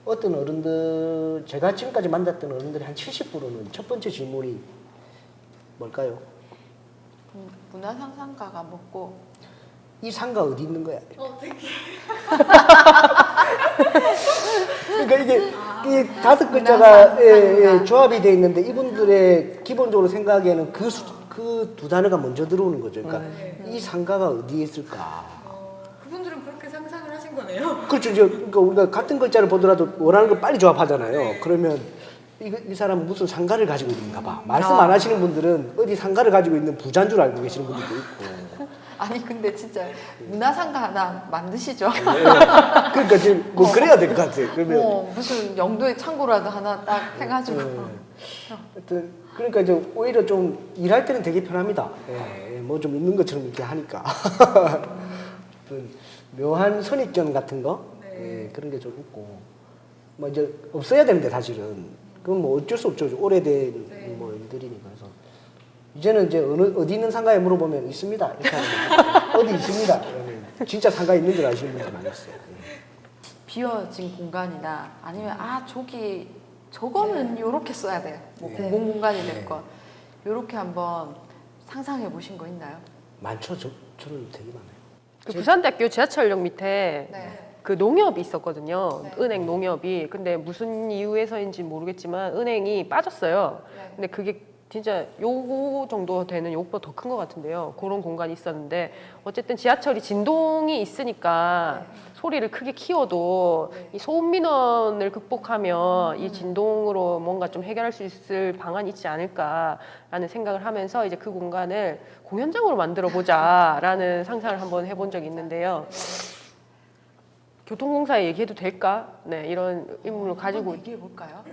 어떤 어른들 제가 지금까지 만났던 어른들이 한 70%는 첫 번째 질문이 뭘까요? 문화상상가가 먹고 이 상가 어디 있는 거야? 되게 그러니까 이게 다섯 글자가 조합이 돼 있는데 이분들의 기본적으로 생각에는 그 두 단어가 먼저 들어오는 거죠. 그러니까 이 상가가 어디에 있을까? 그분들은 그렇게 상상을 하신 거네요. 그렇죠. 이제 그러니까 우리가 같은 글자를 보더라도 원하는 걸 빨리 조합하잖아요. 그러면 이 사람은 무슨 상가를 가지고 있는가 봐. 말씀 안 하시는 분들은 어디 상가를 가지고 있는 부자인 줄 알고 계시는 분들도 있고. 아니 근데 진짜 문화상가 하나 만드시죠. 그러니까 지금 뭐 그래야 될 것 같아요. 그러면 무슨 영도의 창고라도 하나 딱 해가지고 하여튼 그러니까 이제 오히려 좀 일할 때는 되게 편합니다. 뭐 좀 있는 것처럼 이렇게 하니까. 어떤 묘한 선입견 같은 거 그런 게 좀 있고 뭐 이제 없어야 되는데 사실은 그건 뭐 어쩔 수 없죠. 오래된 뭐 일들이니까. 그래서 이제는 이제 어디 있는 상가에 물어보면 있습니다. 이렇게 하는 어디 있습니다. 그러면 진짜 상가 있는 줄 아시는 분들 많이 있어요. 비어진 공간이나 아니면 저거는 요렇게 써야 돼요. 뭐 공공 공간이 됐건 요렇게 한번 상상해 보신 거 있나요? 많죠. 저는 되게 많아요. 그 부산대학교 지하철역 밑에 네. 그 농협이 있었거든요. 네. 은행 농협이. 근데 무슨 이유에서인지 모르겠지만 은행이 빠졌어요. 네. 근데 그게 진짜 요거 정도 되는 요거보다 더 큰 것 같은데요. 그런 공간이 있었는데 어쨌든 지하철이 진동이 있으니까 소리를 크게 키워도 이 소음 민원을 극복하면 이 진동으로 뭔가 좀 해결할 수 있을 방안이 있지 않을까라는 생각을 하면서 이제 그 공간을 공연장으로 만들어 보자라는 상상을 한번 해본 적이 있는데요. 교통공사에 얘기해도 될까? 네, 이런 의문을 가지고 얘기해 볼까요?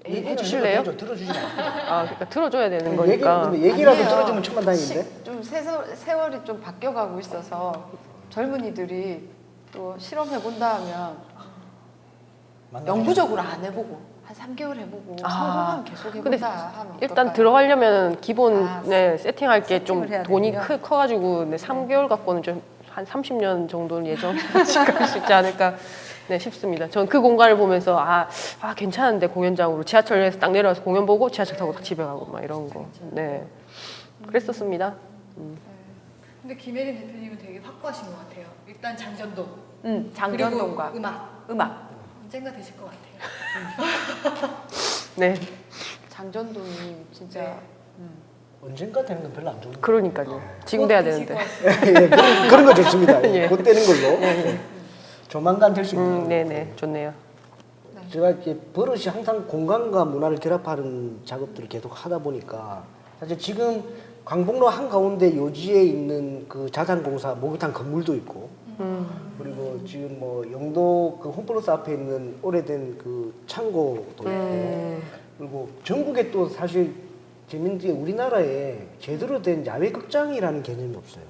해주실래요? 들어주지 마. 그러니까 들어줘야 되는 거니까. 얘기라도 아니에요. 들어주면 천만 다행인데. 좀 세월이 좀 바뀌어가고 있어서 젊은이들이 또 실험해 본다 하면 영구적으로 안 해보고 한 3개월 해보고 아, 성공하면 계속 근데 해보자 하면 일단 어떨까요? 들어가려면 기본 아, 네, 세팅할 게 좀 세팅을 해야 돈이 되는구나. 커가지고 네, 3개월 갖고는 좀 한 30년 정도는 예정시가 쉽지 않을까 네, 싶습니다. 전 그 공간을 보면서 괜찮은데 공연장으로 지하철에서 딱 내려와서 공연 보고 지하철 타고 딱 집에 가고 막 이런 거. 네, 그랬었습니다. 근데 김혜린 대표님은 되게 확고하신 것 같아요. 일단 장전도. 장전동과 그리고 음악. 음악. 언젠가 되실 것 같아요. 네, 장전동이 진짜 네. 언젠가 되는 건 별로 안 좋은 거. 그러니까요. 지금 돼야 되실 되는데. 것 같습니다. 예, 그런 거 좋습니다. 예. 곧 되는 걸로. 예. 조만간 될 수 있는. 네네, 좋네요. 제가 이렇게 버릇이 항상 공간과 문화를 결합하는 작업들을 계속 하다 보니까 사실 지금 광복로 한가운데 요지에 있는 그 자산공사 목욕탕 건물도 있고 그리고 지금 뭐 영도 그 홈플러스 앞에 있는 오래된 그 창고도 있고 그리고 전국에 또 사실 재밌는 게 우리나라에 제대로 된 야외 극장이라는 개념이 없어요.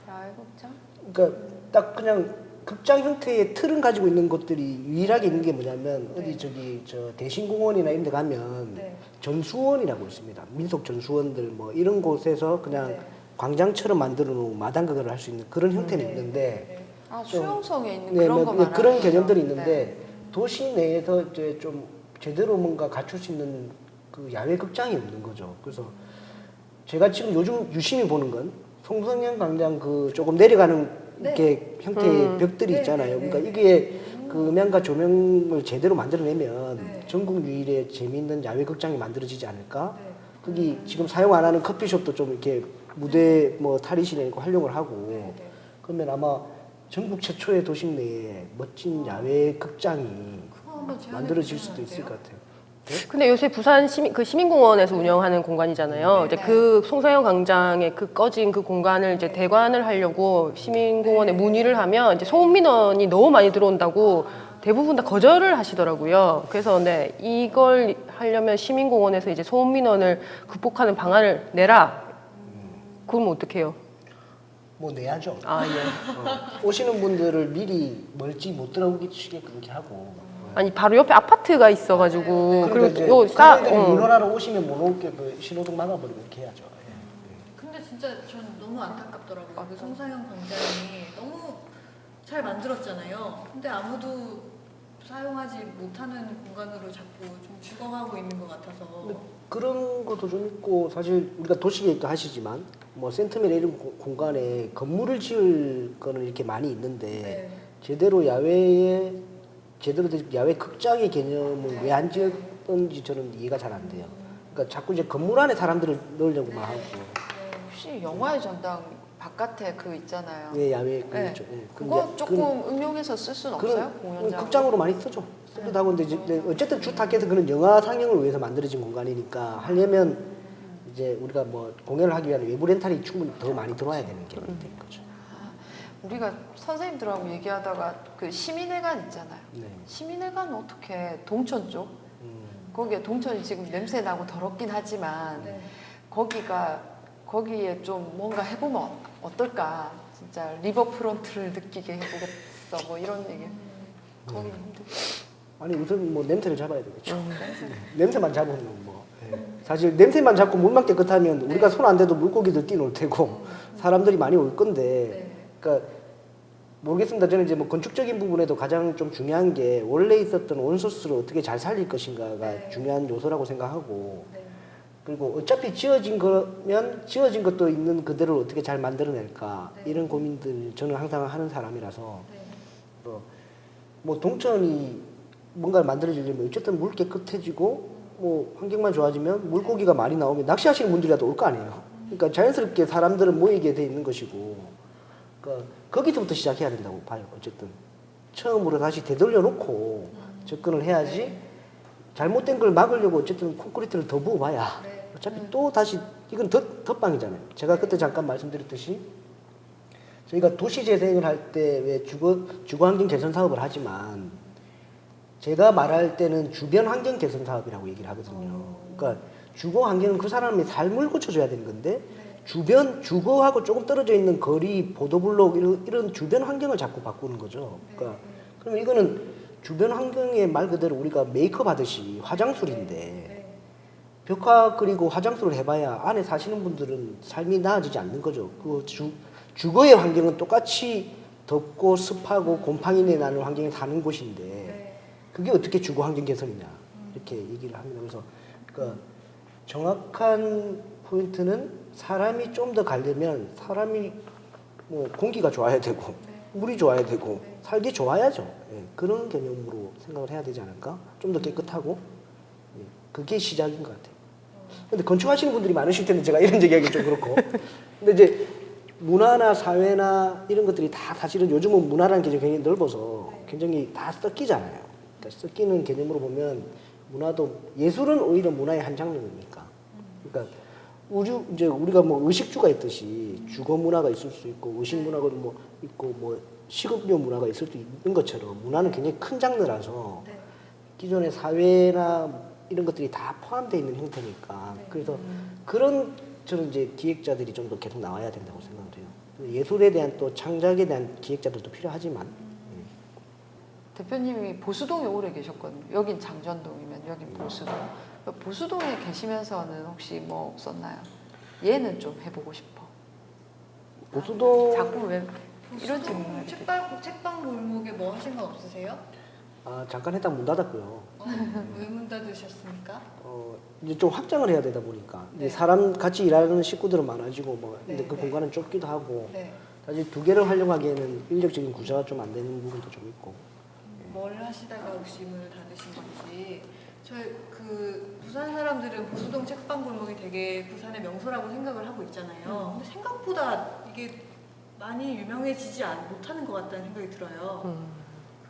야외극장? 그러니까 딱 그냥 극장 형태의 틀은 가지고 있는 것들이 유일하게 있는 게 뭐냐면 어디 저기 저 대신공원이나 이런 데 가면 네. 전수원이라고 있습니다. 민속 전수원들 뭐 이런 곳에서 그냥 네. 광장처럼 만들어 놓은 마당극을 할 수 있는 그런 형태는 있는데 아 수용성에 있는 네, 그런 뭐 거 말하는 그런 거죠? 개념들이 있는데 네. 도시 내에서 이제 좀 제대로 뭔가 갖출 수 있는 그 야외 극장이 없는 거죠. 그래서 제가 지금 요즘 유심히 보는 건 송성현 광장 그 조금 내려가는 이렇게 형태의 벽들이 네, 있잖아요. 네, 그러니까 이게 그 음향과 조명을 제대로 만들어내면 네. 전국 유일의 재미있는 야외 극장이 만들어지지 않을까? 네. 거기 지금 사용 안 하는 커피숍도 좀 이렇게 무대 뭐 탈의실에 활용을 하고 네. 그러면 아마 전국 최초의 도심 내에 멋진 야외 극장이 한번 제안해 만들어질 보시면 수도 있을 안 돼요? 것 같아요. 근데 요새 부산 시민공원에서 운영하는 공간이잖아요. 이제 그 송사영 광장의 그 꺼진 그 공간을 이제 대관을 하려고 시민공원에 문의를 하면 이제 소음 민원이 너무 많이 들어온다고 대부분 다 거절을 하시더라고요. 그래서 네, 이걸 하려면 시민공원에서 이제 소음 민원을 극복하는 방안을 내라. 그러면 어떡해요? 뭐 내야죠. 아, 예. 오시는 분들을 미리 멀지 못 들어오게 그렇게 하고. 아니 바로 옆에 아파트가 있어가지고 그러니까 그리고 이제 요 그분들이 물건하러 오시면 못 오게 그 신호등 막아버리고 이렇게 해야죠. 근데 진짜 전 너무 안타깝더라고요. 그 송사영 광장이 너무 잘 만들었잖아요. 근데 아무도 사용하지 못하는 공간으로 자꾸 좀 죽어가고 있는 것 같아서. 그런 것도 좀 있고 사실 우리가 도시계획도 하시지만 뭐 센터면 이런 공간에 건물을 지을 거는 이렇게 많이 있는데 네. 제대로 야외에 제대로 된 야외 극장의 개념을 왜 안 지었던지 저는 이해가 잘 안 돼요. 그러니까 자꾸 이제 건물 안에 사람들을 넣으려고만 하고 혹시 영화의 전당 바깥에 그 있잖아요. 왜 야외 네. 그렇죠. 그거 조금 응용해서 쓸 수는 없어요? 공연장. 극장으로 많이 쓰죠. 쓰기도 하고 근데 이제 어쨌든 주 타겟은 그런 영화 상영을 위해서 만들어진 공간이니까 하려면 이제 우리가 뭐 공연을 하기 위한 외부 렌탈이 충분히 더 많이 들어와야 되는 게 된 거죠. 우리가 선생님들하고 얘기하다가 그 시민회관 있잖아요. 네. 시민회관은 어떻게 동천 쪽? 거기에 동천이 지금 냄새 나고 더럽긴 하지만 네. 거기에 좀 뭔가 해보면 어떨까? 진짜 리버프론트를 느끼게 해보겠어. 뭐 이런 얘기. 거기 힘들죠. 아니 우선 뭐 냄새를 잡아야 되겠죠. 냄새만 잡으면 뭐 사실 냄새만 잡고 물만 깨끗하면 우리가 손 안 대도 물고기들 뛰놀 테고 사람들이 많이 올 건데 그러니까 모르겠습니다. 저는 이제 뭐 건축적인 부분에도 가장 좀 중요한 게 원래 있었던 원소스를 어떻게 잘 살릴 것인가가 중요한 요소라고 생각하고 그리고 어차피 지어진 거면 지어진 것도 있는 그대로 어떻게 잘 만들어낼까 이런 고민들 저는 항상 하는 사람이라서 뭐 동천이 뭔가를 만들어지려면 어쨌든 물 깨끗해지고 뭐 환경만 좋아지면 물고기가 많이 나오면 낚시하시는 분들이라도 올 거 아니에요. 그러니까 자연스럽게 사람들은 모이게 돼 있는 것이고 그러니까 거기서부터 시작해야 된다고 봐요. 어쨌든 처음으로 다시 되돌려 놓고 접근을 해야지 잘못된 걸 막으려고 어쨌든 콘크리트를 더 부어봐야 어차피 또 다시 이건 덧방이잖아요. 제가 그때 잠깐 말씀드렸듯이 저희가 도시 재생을 할 때 왜 주거 환경 개선 사업을 하지만 제가 말할 때는 주변 환경 개선 사업이라고 얘기를 하거든요. 그러니까 주거 환경은 그 사람의 삶을 고쳐줘야 되는 건데 주변 주거하고 조금 떨어져 있는 거리, 보도블록 이런 주변 환경을 자꾸 바꾸는 거죠. 그러니까 그러면 이거는 주변 환경에 말 그대로 우리가 메이크업 하듯이 화장술인데 네. 벽화 그리고 화장술을 해봐야 안에 사시는 분들은 삶이 나아지지 않는 거죠. 그 주거의 환경은 똑같이 덥고 습하고 곰팡이내 나는 환경에 사는 곳인데 네. 그게 어떻게 주거 환경 개선이냐 이렇게 얘기를 합니다. 그래서 그러니까 정확한 포인트는 사람이 좀 더 가려면 사람이 뭐 공기가 좋아야 되고 물이 좋아야 되고 살기 좋아야죠. 예, 그런 개념으로 생각을 해야 되지 않을까? 좀 더 깨끗하고 예, 그게 시작인 것 같아요. 근데 건축하시는 분들이 많으실 텐데 제가 이런 얘기하기 좀 그렇고. 근데 이제 문화나 사회나 이런 것들이 다 사실은 요즘은 문화라는 개념이 굉장히 넓어서 굉장히 다 섞이잖아요. 그러니까 섞이는 개념으로 보면 문화도 예술은 오히려 문화의 한 장르니까. 그러니까 이제 우리가 뭐 의식주가 있듯이 주거 문화가 있을 수 있고 의식 문화가 뭐 있고 뭐 식업료 문화가 있을 수 있는 것처럼 문화는 굉장히 큰 장르라서 네. 기존의 사회나 이런 것들이 다 포함되어 있는 형태니까 그래서 그런 저는 이제 기획자들이 좀 더 계속 나와야 된다고 생각을 해요. 예술에 대한 또 창작에 대한 기획자들도 필요하지만 대표님이 보수동에 오래 계셨거든요. 여긴 장전동이면 여긴 보수동. 보수동에 계시면서는 혹시 뭐 없었나요? 얘는 좀 해보고 싶어. 보수동 자꾸 왜 이런 질문을 하게 책방 골목에 뭐 하신 거 없으세요? 잠깐 했다 문 닫았고요. 왜 문 닫으셨습니까? 이제 좀 확장을 해야 되다 보니까 이제 네. 사람 같이 일하는 식구들은 많아지고 뭐 근데 네, 그 네. 공간은 좁기도 하고 네. 사실 두 개를 활용하기에는 인력적인 구조가 좀 안 되는 부분도 좀 있고 뭘 하시다가 혹시 문을 닫으신 건지. 저희 그 부산 사람들은 보수동 책방 골목이 되게 부산의 명소라고 생각을 하고 있잖아요. 근데 생각보다 이게 많이 유명해지지 못하는 것 같다는 생각이 들어요.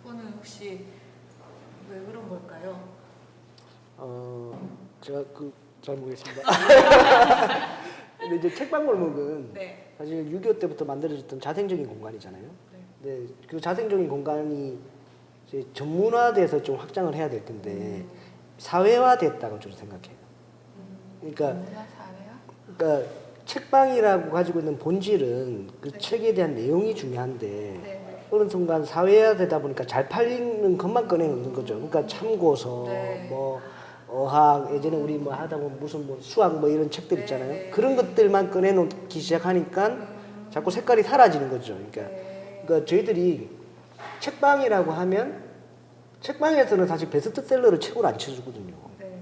그거는 혹시 왜 그런 걸까요? 제가 잘 모르겠습니다. 근데 이제 책방골목은 네. 사실 6.25 때부터 만들어졌던 자생적인 공간이잖아요. 네. 근데 그 자생적인 공간이 이제 전문화돼서 좀 확장을 해야 될 텐데 사회화됐다고 저는 생각해요. 그러니까, 문화 사회야? 그러니까 책방이라고 가지고 있는 본질은 그 네. 책에 대한 내용이 중요한데 네. 어느 순간 사회화되다 보니까 잘 팔리는 것만 꺼내놓는 거죠. 그러니까 참고서, 네. 뭐 어학, 예전에 우리 뭐 하다 보면 무슨 뭐 수학 뭐 이런 책들 있잖아요. 네. 그런 것들만 꺼내놓기 시작하니까 자꾸 색깔이 사라지는 거죠. 그러니까 저희들이 책방이라고 하면 책방에서는 사실 베스트셀러를 최고로 안 쳐주거든요. 네.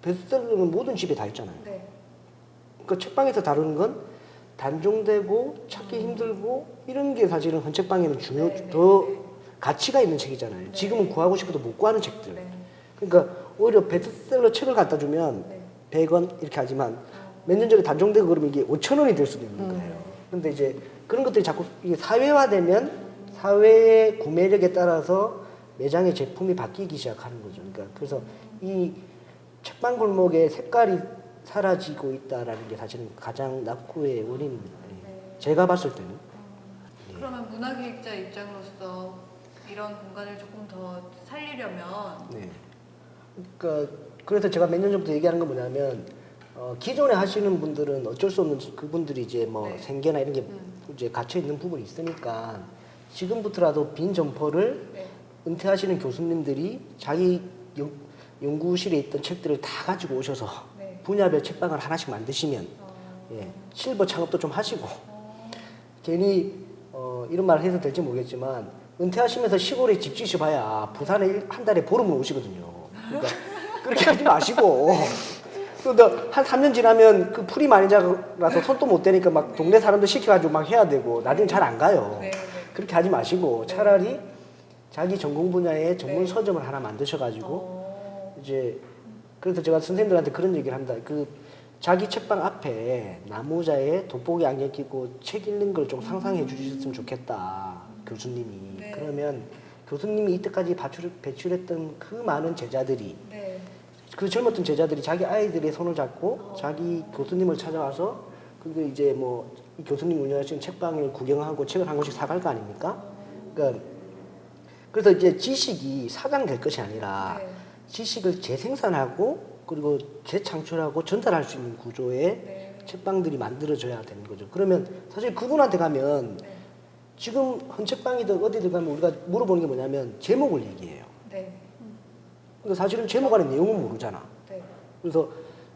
베스트셀러는 모든 집에 다 있잖아요. 네. 그러니까 책방에서 다루는 건 단종되고 찾기 힘들고 이런 게 사실은 헌책방에는 더 가치가 있는 책이잖아요. 지금은 구하고 싶어도 못 구하는 책들. 네. 그러니까 오히려 베스트셀러 책을 갖다 주면 네. 100원 이렇게 하지만 몇 년 전에 단종되고 그러면 이게 5,000원이 될 수도 있는 거예요. 근데 이제 그런 것들이 자꾸 이게 사회화되면 사회의 구매력에 따라서 매장의 제품이 바뀌기 시작하는 거죠. 그러니까 그래서 이 책방 골목의 색깔이 사라지고 있다라는 게 사실은 가장 낙후의 원인입니다. 제가 봤을 때는. 그러면 문화기획자 입장으로서 이런 공간을 조금 더 살리려면 네. 그러니까 그래서 제가 몇 년 전부터 얘기하는 건 뭐냐면 기존에 하시는 분들은 어쩔 수 없는 그분들이 이제 뭐 네. 생계나 이런 게 이제 갇혀 있는 부분이 있으니까 지금부터라도 빈 점포를 네. 은퇴하시는 교수님들이 자기 연구실에 있던 책들을 다 가지고 오셔서 네. 분야별 책방을 하나씩 만드시면 예, 실버 창업도 좀 하시고 괜히 이런 말을 해서 될지 모르겠지만 은퇴하시면서 시골에 집 지으셔봐야 부산에 한 달에 보름은 오시거든요. 그러니까 그렇게 하지 마시고 그런데 한 3년 지나면 그 풀이 많이 자라서 손도 못 대니까 막 동네 사람들 시켜가지고 막 해야 되고 나중에 잘 안 가요. 네. 그렇게 하지 마시고 차라리 자기 전공 분야에 전문 네. 서점을 하나 만드셔가지고 이제 그래서 제가 선생님들한테 그런 얘기를 합니다. 그 자기 책방 앞에 나무자에 돋보기 안경 끼고 책 읽는 걸 좀 상상해 주셨으면 좋겠다 교수님이. 네. 그러면 교수님이 이때까지 배출했던 그 많은 제자들이 네. 그 젊었던 제자들이 자기 아이들의 손을 잡고 자기 교수님을 찾아와서 그리고 이제 뭐 이 교수님 운영하시는 책방을 구경하고 책을 한 권씩 사갈 거 아닙니까? 그러니까 그래서 이제 지식이 사장될 것이 아니라 네. 지식을 재생산하고 그리고 재창출하고 전달할 수 있는 구조의 네. 책방들이 만들어져야 되는 거죠. 그러면 사실 그분한테 가면 네. 지금 헌책방이든 어디든 가면 우리가 물어보는 게 뭐냐면 제목을 얘기해요. 네. 근데 사실은 제목 안에 내용은 모르잖아. 네. 그래서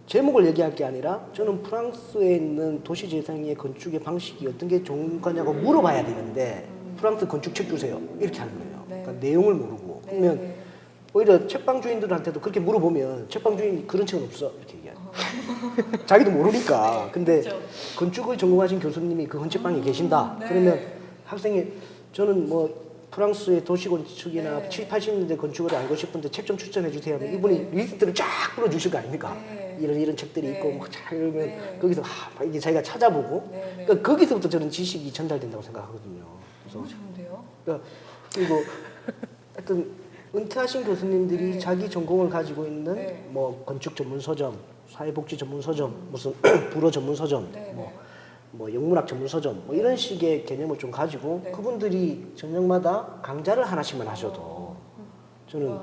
제목을 얘기할 게 아니라 저는 프랑스에 있는 도시 재생의 건축의 방식이 어떤 게 좋은 거냐고 물어봐야 되는데 프랑스 건축책 주세요 이렇게 하는 거예요. 네. 그러니까 내용을 모르고 네. 그러면 네. 오히려 책방 주인들한테도 그렇게 물어보면 책방 주인이 그런 책은 없어 이렇게 얘기해요. 자기도 모르니까. 근데 그렇죠. 건축을 전공하신 교수님이 그 헌책방에 계신다. 네. 그러면 학생이 저는 뭐 프랑스의 도시 건축이나 네. 70, 80년대 건축을 알고 싶은데 책 좀 추천해 주세요 하면 네. 이분이 네. 리스트를 쫙 풀어주실 거 아닙니까? 네. 이런 책들이 네. 있고 막잘 이러면 네. 거기서 이게 자기가 찾아보고 네, 네. 그러니까 거기서부터 저는 지식이 전달된다고 생각하거든요. 그래서 너무 좋은데요? 그러니까 그리고 하여튼 은퇴하신 교수님들이 네. 자기 전공을 가지고 있는 네. 뭐 건축 전문 서점, 사회복지 전문 서점, 무슨 불어 전문 서점, 네, 뭐 영문학 전문 서점 뭐 이런 식의 개념을 좀 가지고 네. 그분들이 저녁마다 강좌를 하나씩만 하셔도 저는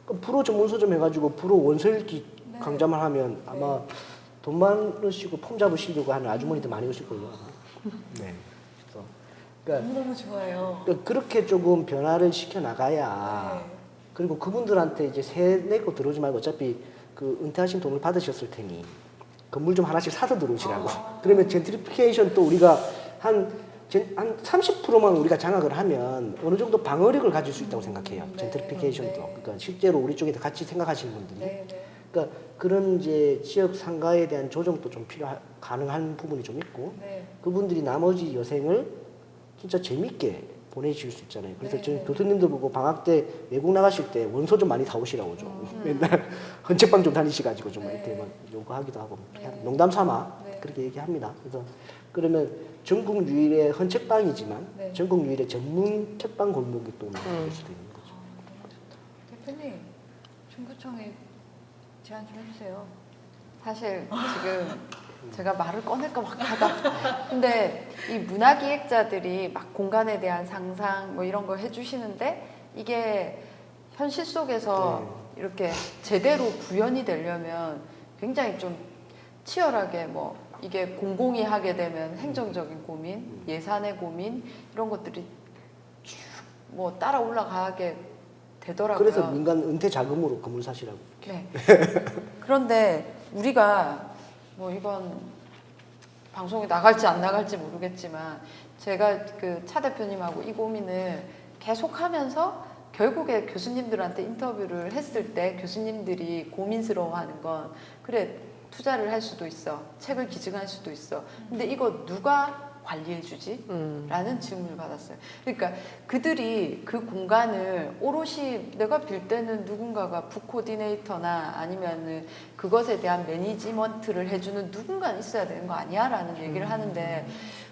그 불어 전문 서점 해가지고 불어 원서 읽기 네. 강좌만 하면 아마 돈 많으시고 폼 잡으시려고 하는 아주머니들 많이 오실 거예요. 네. 그래서 그러니까 너무너무 좋아요. 그렇게 조금 변화를 시켜 나가야 네. 그리고 그분들한테 이제 세 내고 들어오지 말고 어차피 그 은퇴하신 돈을 받으셨을 테니 건물 좀 하나씩 사서 들어오시라고. 그러면 젠트리피케이션 또 우리가 한 30%만 우리가 장악을 하면 어느 정도 방어력을 가질 수 있다고 생각해요. 네. 젠트리피케이션도. 네. 그러니까 실제로 우리 쪽에서 같이 생각하시는 분들이. 네, 네. 그러니까 그런 이제 지역 상가에 대한 조정도 좀 가능한 부분이 좀 있고 네. 그분들이 나머지 여생을 진짜 재밌게 보내실 수 있잖아요. 그래서 네, 저희 네. 교수님도 보고 방학 때 외국 나가실 때 원서 좀 많이 사오시라고 좀 맨날 헌책방 좀 다니시가지고 좀 네. 이렇게 막 요구하기도 하고 네. 농담 삼아 네. 그렇게 얘기합니다. 그래서 그러면 전국 유일의 헌책방이지만 네. 전국 유일의 전문 책방 골목이 또 나올 수도 있는 거죠. 대표님, 중구청에 제안 좀 해주세요. 사실 지금 제가 말을 꺼낼까 막 하다. 근데 이 문화기획자들이 막 공간에 대한 상상 뭐 이런 거 해주시는데 이게 현실 속에서 이렇게 제대로 구현이 되려면 굉장히 좀 치열하게 뭐 이게 공공이 하게 되면 행정적인 고민, 예산의 고민 이런 것들이 쭉 뭐 따라 올라가게 되더라고요. 그래서 민간 은퇴 자금으로 건물 사시라고. 네. 그런데 우리가 뭐 이건 방송에 나갈지 안 나갈지 모르겠지만 제가 그 차 대표님하고 이 고민을 계속 하면서 결국에 교수님들한테 인터뷰를 했을 때 교수님들이 고민스러워하는 건 그래 투자를 할 수도 있어 책을 기증할 수도 있어 근데 이거 누가 관리해주지? 라는 질문을 받았어요. 그러니까 그들이 그 공간을 오롯이 내가 빌 때는 누군가가 북 코디네이터나 아니면은 그것에 대한 매니지먼트를 해주는 누군가 있어야 되는 거 아니야? 라는 얘기를 하는데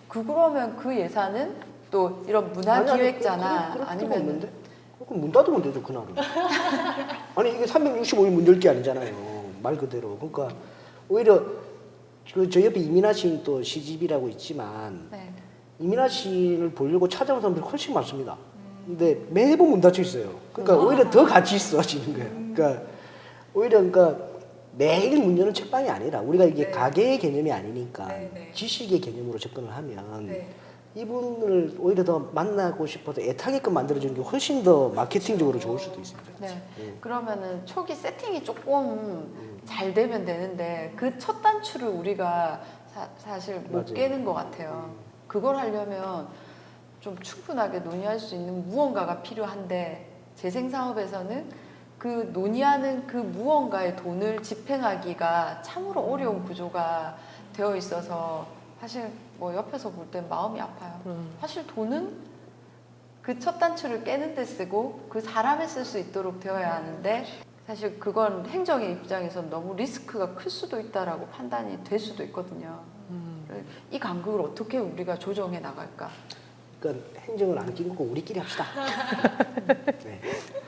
그러면 그 예산은 또 이런 문화기획자나 아니면 아니면 없는데? 그럼 문 닫으면 되죠 그날은. 아니 이게 365일 문 열 게 아니잖아요 말 그대로. 그러니까 오히려 저 옆에 이민아 시인 또 시집이라고 있지만 네. 이민아 시인을 보려고 찾아온 사람들이 훨씬 많습니다. 근데 매번 문 닫혀 있어요. 그러니까 오히려 더 같이 있어지는 거예요. 그러니까 오히려 그러니까 매일 문 여는 책방이 아니라 우리가 이게 네. 가게의 개념이 아니니까 네, 네. 지식의 개념으로 접근을 하면 네. 이분을 오히려 더 만나고 싶어서 애타게끔 만들어주는 게 훨씬 더 마케팅적으로 좋을 수도 있습니다. 네. 그러면은 초기 세팅이 조금 잘 되면 되는데 그 첫 단추를 우리가 사실 못 맞아요. 깨는 것 같아요. 그걸 하려면 좀 충분하게 논의할 수 있는 무언가가 필요한데 재생사업에서는 그 논의하는 그 무언가의 돈을 집행하기가 참으로 어려운 구조가 되어 있어서 사실 뭐 옆에서 볼 땐 마음이 아파요. 사실 돈은 그 첫 단추를 깨는 데 쓰고 그 사람에 쓸 수 있도록 되어야 하는데 사실 그건 행정의 입장에선 너무 리스크가 클 수도 있다라고 판단이 될 수도 있거든요. 이 간극을 어떻게 우리가 조정해 나갈까? 그러니까 행정을 안 끼고 우리끼리 합시다. 네.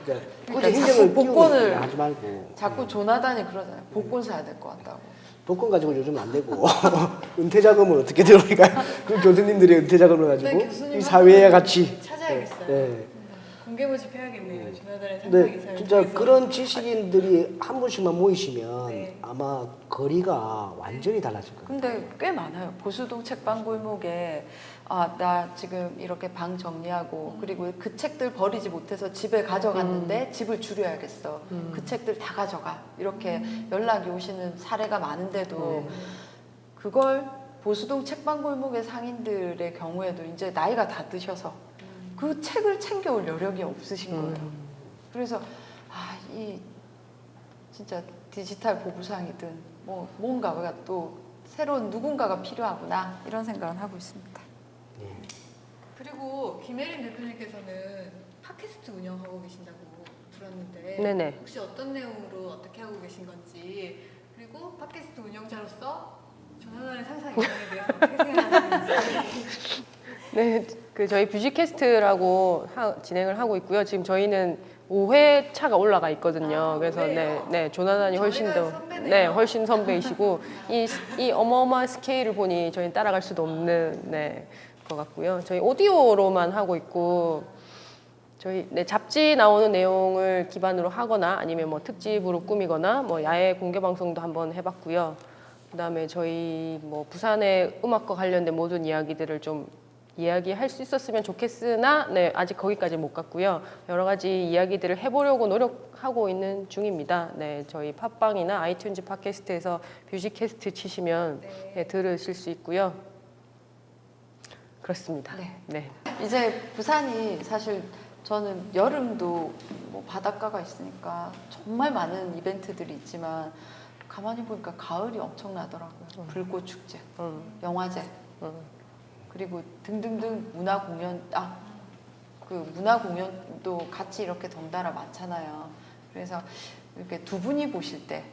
그러니까 그러니까 굳이 자꾸 행정을 복권을 끼고 하지 말고 자꾸 조나단이 그러잖아요. 복권 사야 될 것 같다고. 복권 가지고 요즘 안 되고 은퇴 자금을 어떻게 들어올까? 그 교수님들이 은퇴 자금을 가지고 네, 교수님 이 사회와 같이 찾아야겠어요. 네. 관계 모집해야겠네요. 조나단의 근데 상상이사를 진짜 통해서. 그런 지식인들이 한 분씩만 모이시면 네. 아마 거리가 완전히 달라질 거예요. 근데 꽤 많아요. 보수동 책방 골목에 나 지금 이렇게 방 정리하고 그리고 그 책들 버리지 못해서 집에 가져갔는데 집을 줄여야겠어. 그 책들 다 가져가. 이렇게 연락이 오시는 사례가 많은데도 그걸 보수동 책방 골목의 상인들의 경우에도 이제 나이가 다 드셔서 그 책을 챙겨올 여력이 없으신 거예요. 그래서 이 진짜 디지털 보부상이든 뭐 뭔가가 또 새로운 누군가가 필요하구나 이런 생각을 하고 있습니다. 그리고 김혜린 대표님께서는 팟캐스트 운영하고 계신다고 들었는데 네네. 혹시 어떤 내용으로 어떻게 하고 계신 건지 그리고 팟캐스트 운영자로서 조나단의 상상 이상에 대해서 어떻게 생각하시는지. 네, 그 저희 뮤직캐스트라고 진행을 하고 있고요. 지금 저희는 5회 차가 올라가 있거든요. 그래서 5회요? 네, 조나단이 훨씬 저희가 더 선배네요. 네, 훨씬 선배이시고 이 어마어마한 스케일을 보니 저희는 따라갈 수도 없는 것 같고요. 저희 오디오로만 하고 있고 저희 잡지 나오는 내용을 기반으로 하거나 아니면 뭐 특집으로 꾸미거나 뭐 야외 공개 방송도 한번 해봤고요. 그다음에 저희 뭐 부산의 음악과 관련된 모든 이야기들을 좀 이야기할 수 있었으면 좋겠으나 아직 거기까지 못 갔고요. 여러 가지 이야기들을 해보려고 노력하고 있는 중입니다. 저희 팟빵이나 아이튠즈 팟캐스트에서 뮤직캐스트 치시면 들으실 수 있고요. 그렇습니다. 네. 이제 부산이 사실 저는 여름도 뭐 바닷가가 있으니까 정말 많은 이벤트들이 있지만 가만히 보니까 가을이 엄청나더라고요. 불꽃 축제, 영화제, 그리고 등등등 문화 공연, 그 문화 공연도 같이 이렇게 덩달아 많잖아요. 그래서 이렇게 두 분이 보실 때,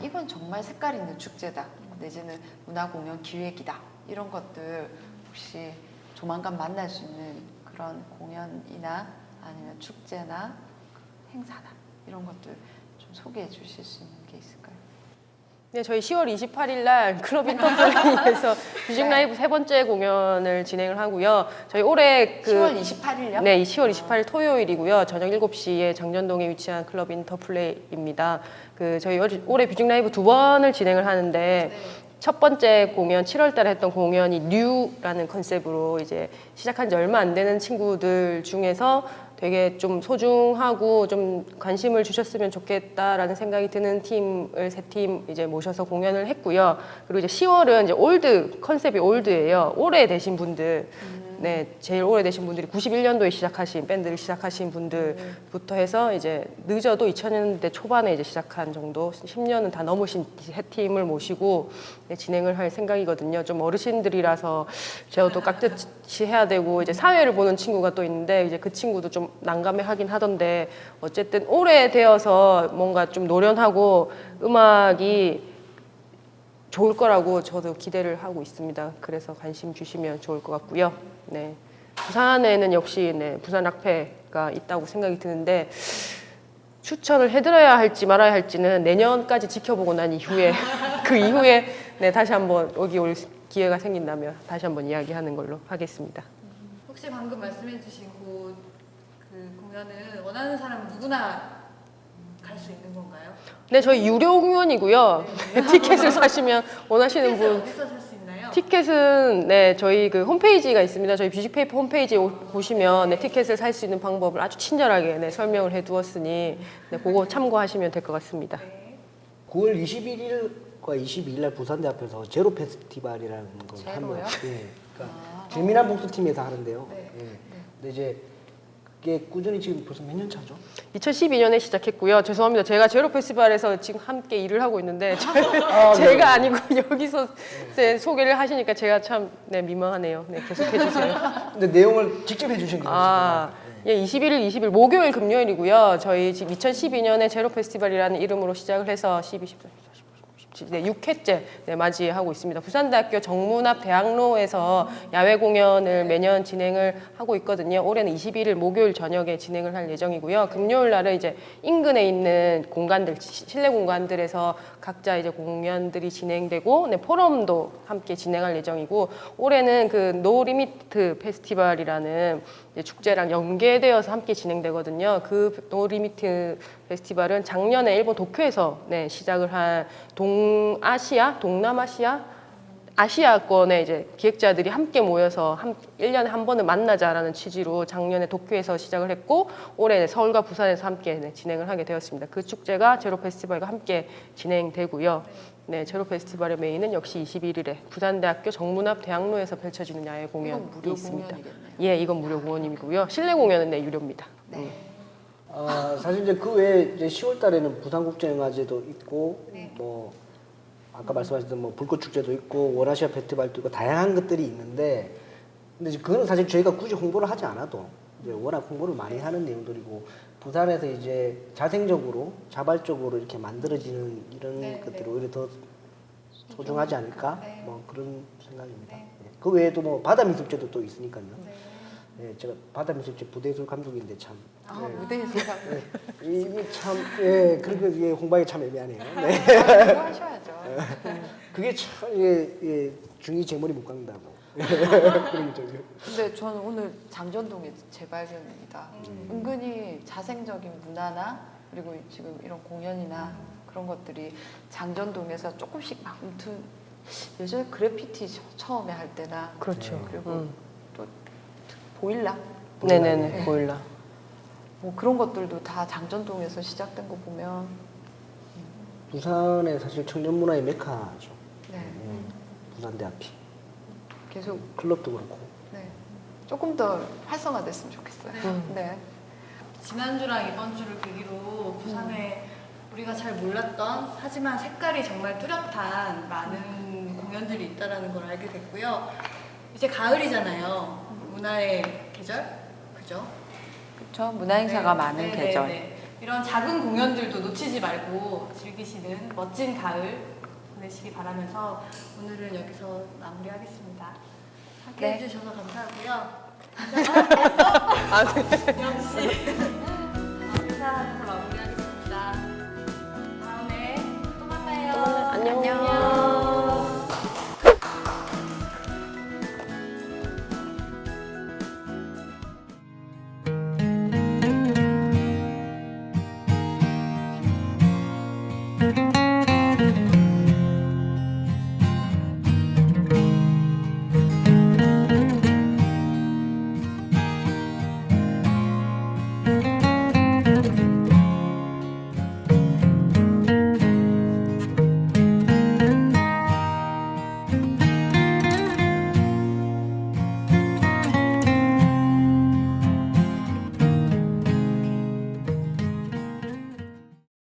이건 정말 색깔 있는 축제다, 내지는 문화 공연 기획이다, 이런 것들 혹시 조만간 만날 수 있는 그런 공연이나 아니면 축제나 행사나 이런 것들 좀 소개해 주실 수 있는 게 있을까요? 네, 저희 10월 28일 날 클럽 인터플레이에서 뮤직 라이브 세 번째 공연을 진행을 하고요. 저희 올해 10월 28일요? 네, 10월 28일 토요일이고요. 저녁 7시에 장전동에 위치한 클럽 인터플레이입니다. 저희 올해 뮤직 라이브 2번을 진행을 하는데 첫 번째 공연 7월 달에 했던 공연이 뉴라는 컨셉으로 이제 시작한 지 얼마 안 되는 친구들 중에서 되게 좀 소중하고 좀 관심을 주셨으면 좋겠다라는 생각이 드는 팀을 3팀 이제 모셔서 공연을 했고요. 그리고 이제 10월은 이제 올드 컨셉이 올드예요. 오래되신 분들, 제일 오래되신 분들이 91년도에 시작하신 밴드를 시작하신 분들부터 해서 이제 늦어도 2000년대 초반에 이제 시작한 정도 10년은 다 넘으신 세 팀을 모시고 진행을 할 생각이거든요. 좀 어르신들이라서 제가 또 깍듯이 해야 되고 이제 사회를 보는 친구가 또 있는데 이제 그 친구도 좀 난감해하긴 하던데 어쨌든 오래되어서 뭔가 좀 노련하고 음악이 좋을 거라고 저도 기대를 하고 있습니다. 그래서 관심 주시면 좋을 것 같고요. 네, 부산에는 역시 부산 락페가 있다고 생각이 드는데 추천을 해드려야 할지 말아야 할지는 내년까지 지켜보고 난 이후에 그 이후에 다시 한번 여기 올 기회가 생긴다면 다시 한번 이야기하는 걸로 하겠습니다. 혹시 방금 말씀해주신 그 공연은 원하는 사람 누구나 갈 수 있는 건가요? 네, 저희 유료 공연이고요. 티켓을 사시면 원하시는 티켓을 분 어디서 살 수 있나요? 티켓은 저희 그 홈페이지가 있습니다. 저희 뮤직페이퍼 홈페이지에 보시면 티켓을 살 수 있는 방법을 아주 친절하게 설명을 해두었으니 그거 참고하시면 될 것 같습니다. 9월 21일과 22일 날 부산대 앞에서 제로 페스티벌이라는 걸 제로요? 하면 그러니까 재미난 복수팀에서 하는데요. 근데 이제 그게 꾸준히 지금 벌써 몇 년 차죠? 2012년에 시작했고요. 죄송합니다. 제가 제로 페스티벌에서 지금 함께 일을 하고 있는데 제가 아니고 여기서 소개를 하시니까 제가 참 민망하네요. 계속해 주세요. 근데 내용을 직접 해주신 게 예, 21일, 20일 목요일, 금요일이고요. 저희 지금 2012년에 제로 페스티벌이라는 이름으로 시작을 해서 12, 13, 14, 15, 16, 6회째 맞이하고 있습니다. 부산대학교 정문 앞 대학로에서 야외 공연을 매년 진행을 하고 있거든요. 올해는 21일 목요일 저녁에 진행을 할 예정이고요. 금요일 날은 이제 인근에 있는 공간들, 실내 공간들에서 각자 이제 공연들이 진행되고 포럼도 함께 진행할 예정이고 올해는 그 노 리미트 페스티벌이라는 이제 축제랑 연계되어서 함께 진행되거든요. 그 노리미트 페스티벌은 작년에 일본 도쿄에서 네, 시작을 한 동아시아, 동남아시아, 아시아권의 이제 기획자들이 함께 모여서 1년에 한 번은 만나자라는 취지로 작년에 도쿄에서 시작을 했고 올해 서울과 부산에서 함께 네, 진행을 하게 되었습니다. 그 축제가 제로 페스티벌과 함께 진행되고요. 네, 제로 페스티벌의 메인은 역시 21일에 부산대학교 정문앞 대학로에서 펼쳐지는 야외 이건 공연이 무료 있습니다. 공연이겠네요. 예, 이건 무료 공연이고요. 실내 공연은 네, 유료입니다. 네. 사실 이제 그 외에 이제 10월 달에는 부산국제영화제도 있고 네. 뭐 아까 말씀하셨던 뭐 불꽃 축제도 있고 원아시아 페스티벌도 있고 다양한 것들이 있는데 근데 이제 그거는 사실 저희가 굳이 홍보를 하지 않아도 이제 워낙 홍보를 많이 하는 내용들이고 부산에서 이제 자생적으로 자발적으로 이렇게 만들어지는 이런 네, 것들이 네. 오히려 더 소중하지 않을까 네. 뭐 그런 생각입니다. 네. 예. 그 외에도 뭐 바다미술제도 또 있으니까요. 네. 예, 제가 바다미술제 부대예술 감독인데 참 아, 예. 무대에서 가면 이게 참, 예, 그렇게 이게 홍보하기 참 애매하네요. 네. 그거 하셔야죠. 그게 참, 예, 중이 제머리 못 깎는다고. 그런 거죠. 근데 저는 오늘 장전동의 재발견입니다. 은근히 자생적인 문화나 그리고 지금 이런 공연이나 그런 것들이 장전동에서 조금씩 막 예전에 그래피티 처음에 할 때나 그렇죠. 그리고 또 보일라 네네네, 네. 보일라. 뭐 그런 것들도 다 장전동에서 시작된 거 보면 부산의 사실 청년 문화의 메카죠. 네, 부산대 앞이. 계속 클럽도 그렇고. 네, 조금 더 활성화됐으면 좋겠어요. 네. 지난주랑 이번 주를 계기로 부산에 우리가 잘 몰랐던 하지만 색깔이 정말 뚜렷한 많은 공연들이 있다는 걸 알게 됐고요. 이제 가을이잖아요. 문화의 계절? 그죠? 그렇죠. 문화 행사가 많은 네, 계절. 네. 이런 작은 공연들도 놓치지 말고 즐기시는 멋진 가을 보내시기 바라면서 오늘은 여기서 마무리하겠습니다. 함께 네. 해주셔서 감사하고요. 역시 인사하면서 마무리하겠습니다. 다음에 또 만나요. 안녕. 안녕.